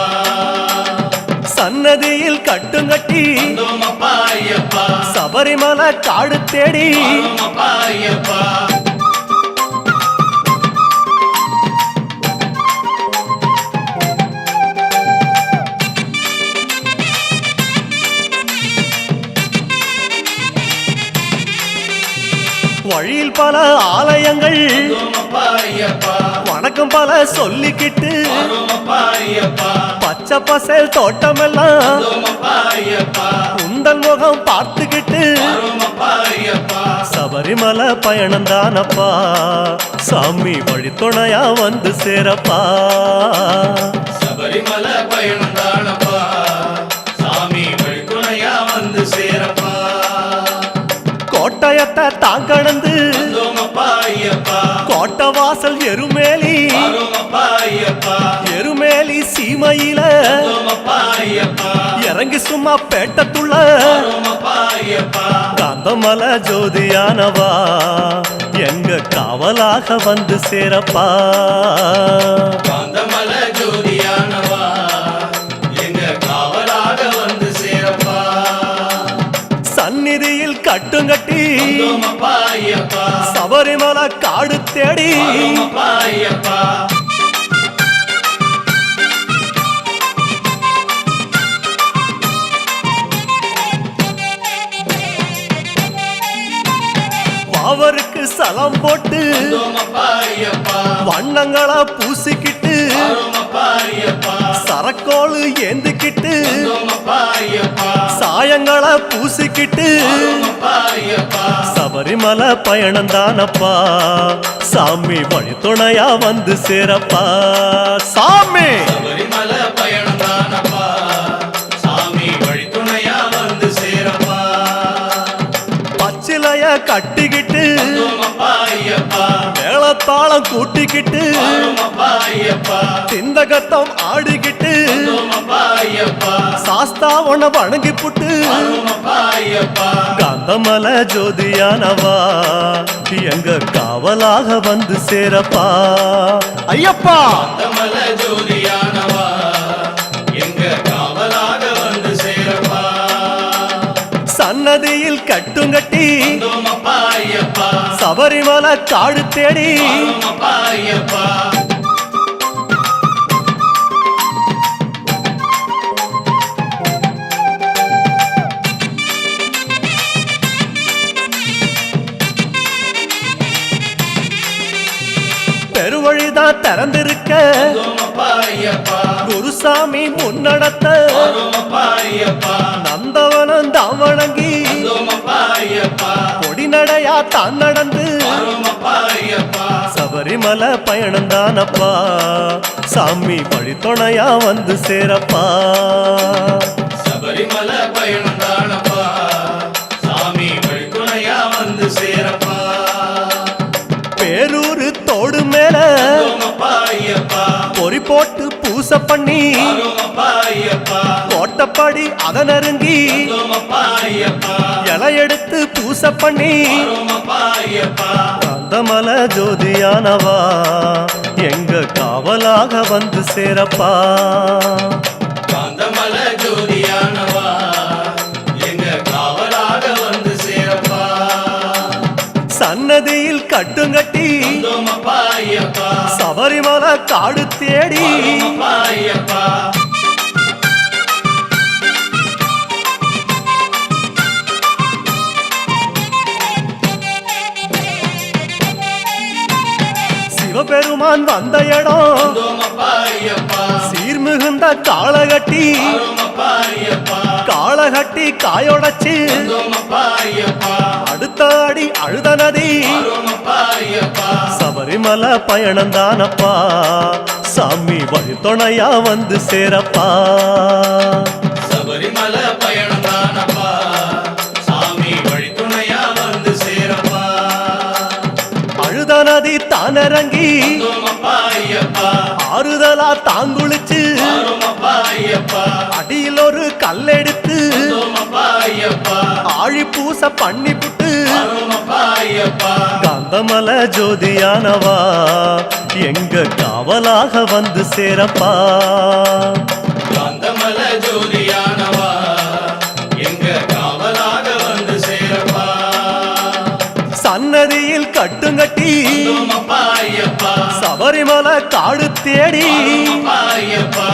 சன்னதியில் கட்டுங்கட்டி வந்தோமப்பா ஐயப்பா சபரிமலை காடு தேடி வரோமப்பா ஐயப்பா வழியில் பல ஆலயங்கள் வந்தோமப்பா ஐயப்பா வணக்கம் பல சொல்லிக்கிட்டு வரோமப்பா ஐயப்பா பச்சை பசேல் தோட்டமெல்லாம் வந்தோமப்பா ஐயப்பா உந்தல் முகம் பார்த்துக்கிட்டு வரோமப்பா ஐயப்பா சபரிமலை பயணம் தானப்பா சாமி வழித்துணையா வந்து சேரப்பா சபரிமலை பயணம் தானப்பா சாமி வழித்துணையா வந்து சேரப்பா கோட்டயத்தை தான் கடந்து வந்தோமப்பா ஐயப்பா கோட்டை வாசல் எருமேலி வரோமப்பா ஐயப்பா எருமேலி சீமையில வந்தோமப்பா ஐயப்பா இறங்கி சும்மா பேட்டத்துள்ள வரோமப்பா ஐயப்பா காந்தமல ஜோதியானவா எங்க காவலாக வந்து சேரப்பா காந்தமல ஜோதியானவா எங்க காவலாக வந்து சேரப்பா சந்நிதியில் கட்டுங்கட்டி வந்தோமப்பா ஐயப்பா சபரிமலை காடு தேடி வரோமப்பா ஐயப்பா அவருக்கு சலம் போட்டு வந்தோமப்பா ஐயப்பா வண்ணங்களா பூசிக்கிட்டு வரோமப்பா ஐயப்பா சரக்கோளு ஏந்திக்கிட்டு வந்தோமப்பா ஐயப்பா சாயங்களா பூசிக்கிட்டு வரோமப்பா ஐயப்பா சபரிமலை பயணம் தானப்பா சாமி வழித்துணையா வந்து சேரப்பா சாமி சபரிமலை பயணம் தானப்பா சாமி வழித்துணையா வந்து சேரப்பா பச்சிலைய கட்டிக்கிட்டு வந்தோமப்பா ஐயப்பா மேளத்தாளம் கூட்டிக்கிட்டு வரோமப்பா ஐயப்பா சிந்தகத்தம் ஆடிக்கிட்டு வந்தோமப்பா ஐயப்பா சாஸ்தாவன வணங்கி புட்டு வரோமப்பா ஐயப்பா காந்தமல ஜோதியானவா எங்க காவலாக வந்து சேரப்பா ஐயப்பா காந்தமல ஜோதியானவா எங்க காவலாக வந்து சேரப்பா சன்னதியில் கட்டுங்கட்டி வந்தோமப்பா ஐயப்பா சபரிமலை காடு தேடி வரோமப்பா ஐயப்பா பெருவழிதான் திறந்திருக்க வந்தோமப்பா ஐயப்பா குருசாமி முன்னடத்த வரோமப்பா ஐயப்பா நந்தவனம் தான் வணங்கி வந்தோமப்பா ஐயப்பா பொடிநடையா தான் நடந்து வரோமப்பா ஐயப்பா சபரிமலை பயணம் தானப்பா சாமி வழித்துணையா வந்து சேரப்பா சபரிமலை பயணம் தானப்பா சாமி வழித்துணையா வந்து சேரப்பா பேரூரு தோடு மேல வந்தோமப்பா ஐயப்பா பொறி போட்டு பூச பண்ணி வரோமப்பா ஐயப்பா கோட்டப்படி அத நெருங்கி வந்தோமப்பா ஐயப்பா இலை எடுத்து பூச பண்ணி வரோமப்பா ஐயப்பா காந்தமல ஜோதியானவா எங்க காவலாக வந்து சேரப்பா காந்தமல ஜோதியானவா எங்க காவலாக வந்து சேரப்பா சன்னதியில் கட்டுங்கட்டி வந்தோமப்பா ஐயப்பா சபரிமலை காடு தேடி வரோமப்பா ஐயப்பா சிவபெருமான் வந்த இடம் வந்தோமப்பா ஐயப்பா சீர்மிகுந்த காளகட்டி வரோமப்பா ஐயப்பா காளகட்டி காயொடச்சு வந்தோமப்பா ஐயப்பா அடுத்த அடி அழுத நதி வரோமப்பா ஐயப்பா சபரிமலை பயணம் தானப்பா சாமி வழித்துணையா வந்து சேரப்பா சபரிமலை பயணம் தானப்பா சாமி வழித்துணையா வந்து சேரப்பா அழுத நதி தானிறங்கி வந்தோமப்பா ஐயப்பா ஆறுதலா தாங்குளிச்சு வரோமப்பா ஐயப்பா அடியில் ஒரு கல்லெடுத்து வந்தோமப்பா ஐயப்பா ஆழி பூச பண்ணி புட்டு வரோமப்பா ஐயப்பா காந்தமல ஜோதியானவா எங்க காவலாக வந்து சேரப்பா காந்தமல ஜோதியானவா எங்க காவலாக வந்து சேரப்பா சன்னதியில் கட்டுங்கட்டி வந்தோமப்பா ஐயப்பா சபரிமலை காடு தேடி வரோமப்பா ஐயப்பா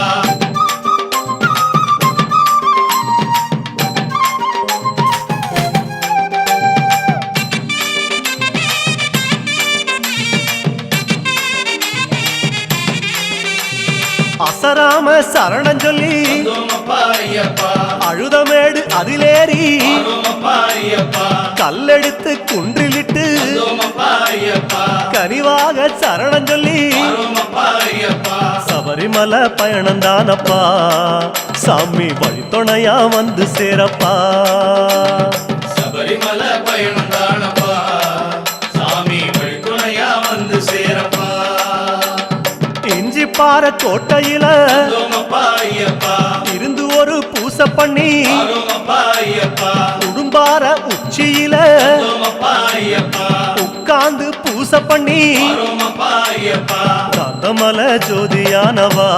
அசராம சரணம் சொல்லி வந்தோமப்பா ஐயப்பா அழுதமேடு அதிலேறி வரோமப்பா ஐயப்பா கல்லெடுத்து குன்றிலிட்டு வந்தோமப்பா ஐயப்பா கனிவாக சரணம் சொல்லி வரோமப்பா ஐயப்பா சபரிமலை பயணம் தானப்பா சாமி வழித்துணையா வந்து சேரப்பா சபரிமலை பயணம் தானப்பா சாமி வழித்துணையா வந்து சேரப்பா இஞ்சிப்பாற கோட்டையில வந்தோமப்பா ஐயப்பா இருந்து ஒரு பூச பண்ணி வரோமப்பா ஐயப்பா குடும்பார உச்சியில வந்தோமப்பா ஐயப்பா உட்கார்ந்து பூச பண்ணி வரோமப்பா ஐயப்பா காந்தமல ஜோதியானவா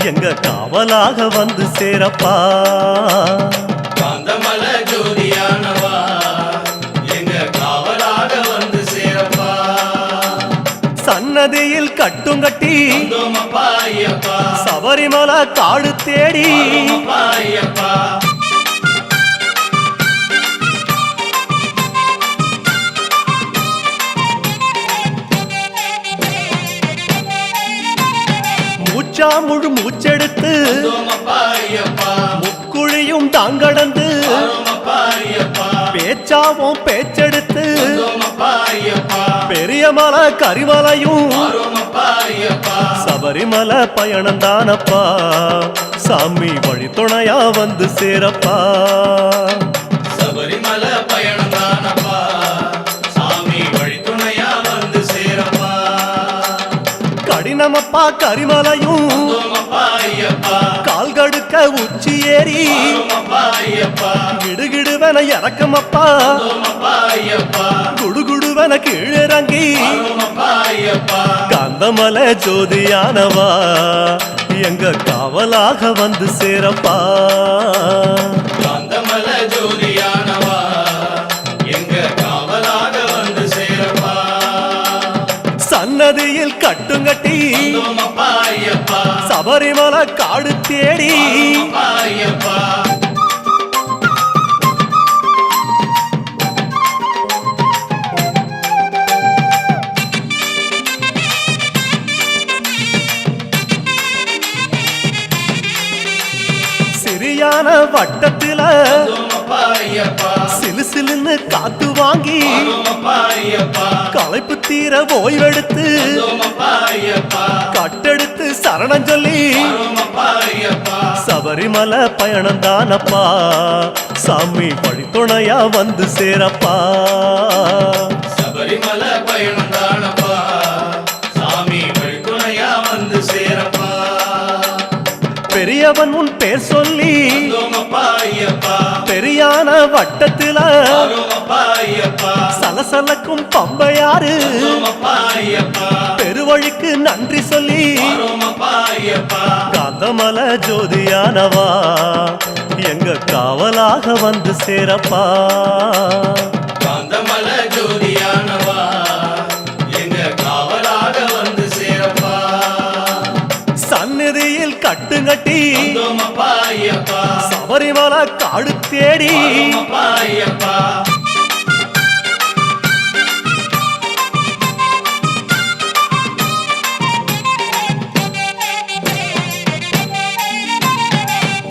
எங்க காவலாக வந்து சேரப்பா காந்தமல ஜோதியானவா எங்க காவலாக வந்து சேரப்பா சன்னதியில் கட்டுங்கட்டி வந்தோமப்பா ஐயப்பா சபரிமலை காடு தேடி வரோமப்பா ஐயப்பா பேச்சாவும் பேச்செடுத்து வந்தோமப்பா ஐயப்பா பெரிய மலை கரிமலையும் வாரோமப்பா ஐயப்பா சபரிமலை பயணம் தானப்பா சாமி வழி துணையா வந்து சேரப்பா சபரிமலை பயணம் தானப்பா சாமி வழித்துணையா வந்து சேரப்பா கடினமப்பா கரிமலையும் வந்தோமப்பா ஐயப்பா கால்கடுக்க உச்சி ஏறி வாரோமப்பா ஐயப்பா கிடுகிடுவன இறக்கமப்பா வந்தோமப்பா ஐயப்பா குடுகுடுவன கீழிறங்கி வாரோமப்பா ஐயப்பா காந்தமலை ஜோதியானவா எங்க காவலாக வந்து சேரப்பா காந்தமல ஜோதியானவா எங்க காவலாக வந்து சேரப்பா சன்னதியில் கட்டுங்கட்டி வந்தோமப்பா ஐயப்பா சபரிமலை காடு தேடி வாரோமப்பா ஐயப்பா சிறியான வட்டத்தில வந்தோமப்பா ஐயப்பா சிலு சிலுன்னு காத்து வாங்கி வாரோமப்பா ஐயப்பா களைப்பு தீர ஓய்வெடுத்து வந்தோமப்பா ஐயப்பா கட்டெடுத்து சரணம் சொல்லி வாரோமப்பா ஐயப்பா சபரிமலை பயணம் தானப்பா சாமி வழித்துணையா வந்து சேரப்பா சபரிமலை பயணம் தானப்பா சாமி வழித்துணையா வந்து சேரப்பா பெரியவன் உன் பேர் சொல்லி வந்தோமப்பா ஐயப்பா பெரியான வட்டத்தில வாரோமப்பா ஐயப்பா சலசலக்கும் பம்பையாறு வந்தோமப்பா ஐயப்பா பெருவழிக்கு நன்றி சொல்லி வாரோமப்பா ஐயப்பா காந்தமலை ஜோதியானவா எங்க காவலாக வந்து சேரப்பா காந்தமல ஜோதியானவா எங்க காவலாக வந்து சேரப்பா சந்நிதியில் கட்டுங்கட்டி வந்தோமப்பா ஐயப்பா சபரிமலை காடு தேடி வாரோமப்பா ஐயப்பா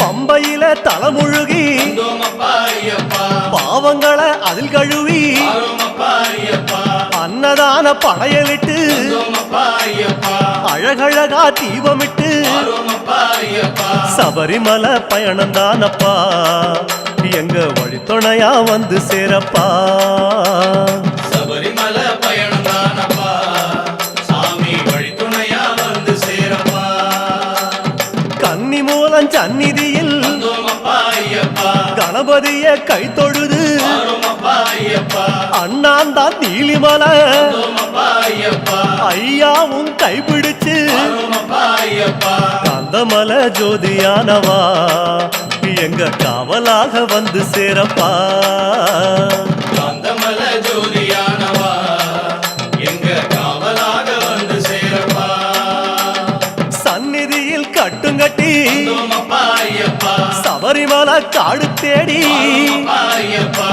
பம்பையில தலைமுழுகி வந்தோமப்பா ஐயப்பா பாவங்களை அதில் கழுவி வாரோமப்பா ஐயப்பா அன்னதான படையலிட்டு வந்தோமப்பா ஐயப்பா அழகழகா தீபமிட்டு வாரோமப்பா ஐயப்பா சபரிமலை பயணம் தானப்பா எங்க வழித்துணையா வந்து சேரப்பா சபரிமலை பயணம் தானப்பா சாமி வழித்துணையா வந்து சேரப்பா கன்னி மூலம் சந்நிதியில் வந்தோமப்பா ஐயப்பா கணபதிய கை தொழுது வாரோமப்பா ஐயப்பா அண்ணாந்தான் நீலிமலை வந்தோமப்பா ஐயப்பா ஐயாவும் கைப்பிடிச்சு வாரோமப்பா ஐயப்பா காந்தமலை ஜோதியானவா எங்க காவலாக வந்து சேரப்பா காந்தமல ஜோதியானவா எங்க காவலாக வந்து சேரப்பா சந்நிதியில் கட்டுங்கட்டி வந்தோமப்பா ஐயப்பா சபரிமலை காடு தேடி வாரோமப்பா ஐயப்பா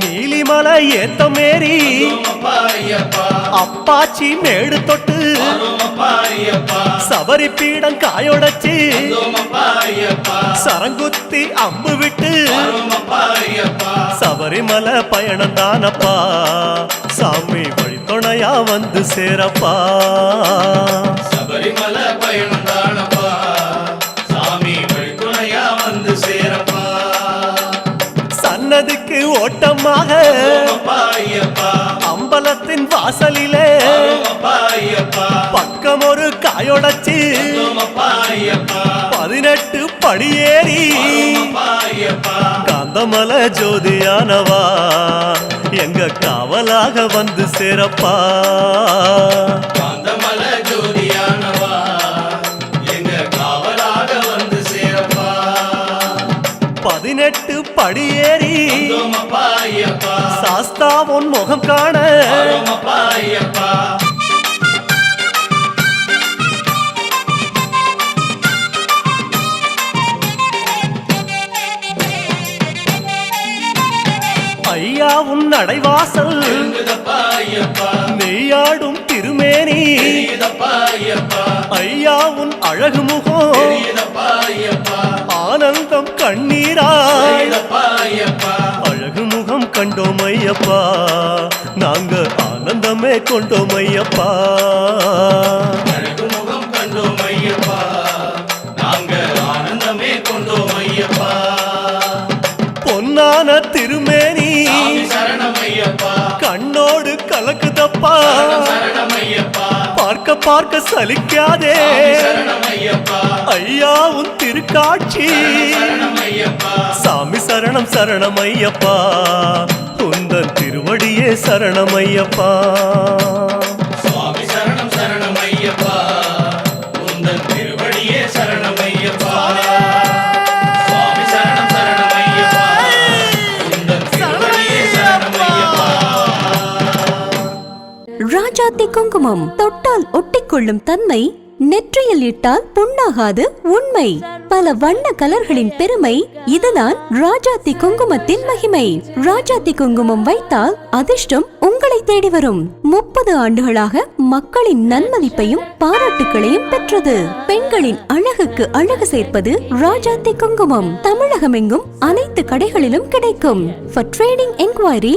நீலிமலை ஏத்த மேரி வந்தோமப்பா ஐயப்பா அப்பாச்சி மேடு தொட்டு வாரோமப்பா ஐயப்பா சபரி பீடம் காயொடச்சு வந்தோமப்பா ஐயப்பா சரங்குத்தி அம்பு விட்டு வாரோமப்பா ஐயப்பா சபரிமலை பயணம் தானப்பா சாமி வழித்துணையா வந்து சேரப்பா சபரிமலை பயணம் தானப்பா சாமி வழித்துணையா வந்து சேரப்பா சன்னதிக்கு ஓட்டமாக வந்தோமப்பா ஐயப்பா அம்பலத்தின் வாசலிலே வாரோமப்பா ஐயப்பா பக்கம் ஒரு காயொடச்சு வந்தோமப்பா ஐயப்பா 18 படியேறி வாரோமப்பா ஐயப்பா காந்தமலை ஜோதியானவா எங்க காவலாக வந்து சேரப்பா காந்தமல ஜோதியானவா எங்க காவலாக வந்து சேரப்பா 18 படியேறி வந்தோமப்பா ஐயப்பா சாஸ்தா உன் முகம் காண வாரோமப்பா ஐயப்பா ஐயா உன் நடைவாசல் நெருங்குதப்பா ஐயப்பா நெய்யாடும் திருமேனி தெரியுதப்பா ஐயப்பா ஐயா உன் அழகு முகம் தெரியுதப்பா ஐயப்பா ஆனந்தம் கண்ணீராய் தெரியுதப்பா ஐயப்பா அழகு முகம் கண்டோம் ஐயப்பா நாங்க ஆனந்தமே கொண்டோம் ஐயப்பா அழகு முகம் கண்டோம் ஐயப்பா நாங்க ஆனந்தமே கொண்டோம் ஐயப்பா பொன்னான திருமேனி சாமி சரணம் ஐயப்பா கண்ணோடு கலக்குதப்பா சரணம் ஐயப்பா பார்க்க பார்க்க சலிக்காதே சரணம் ஐயப்பா ஐயா உன் திருக்காட்சி சரணம் ஐயப்பா சாமி சரணம் சரணம் ஐயப்பா உந்தன் திருவடியே சரணம் ஐயப்பா சுவாமி சரணம் சரணம் ஐயப்பா உந்தன் திருவடியே சரணம் ஐயப்பா சுவாமி சரணம் சரணம் ஐயப்பா உந்தன் திருவடியே சரணம் ஐயப்பா ராஜாத்தி குங்குமம் தொட்டால் ஒட்டிக்கொள்ளும் தன்மை நெற்றியில் இட்டால் புண்ணாகாது உண்மை பல வண்ண கலர்களின் பெருமை இதுதான் ராஜாத்தி குங்குமத்தின் மகிமை ராஜாத்தி குங்குமம் வைத்தால் அதிர்ஷ்டம் உங்களை தேடி வரும் 30 ஆண்டுகளாக மக்களின் நன்மதிப்பையும் பாராட்டுகளையும் பெற்றது பெண்களின் அழகுக்கு அழகு சேர்ப்பது ராஜாத்தி குங்குமம் தமிழகமெங்கும் அனைத்து கடைகளிலும் கிடைக்கும். For trading enquiry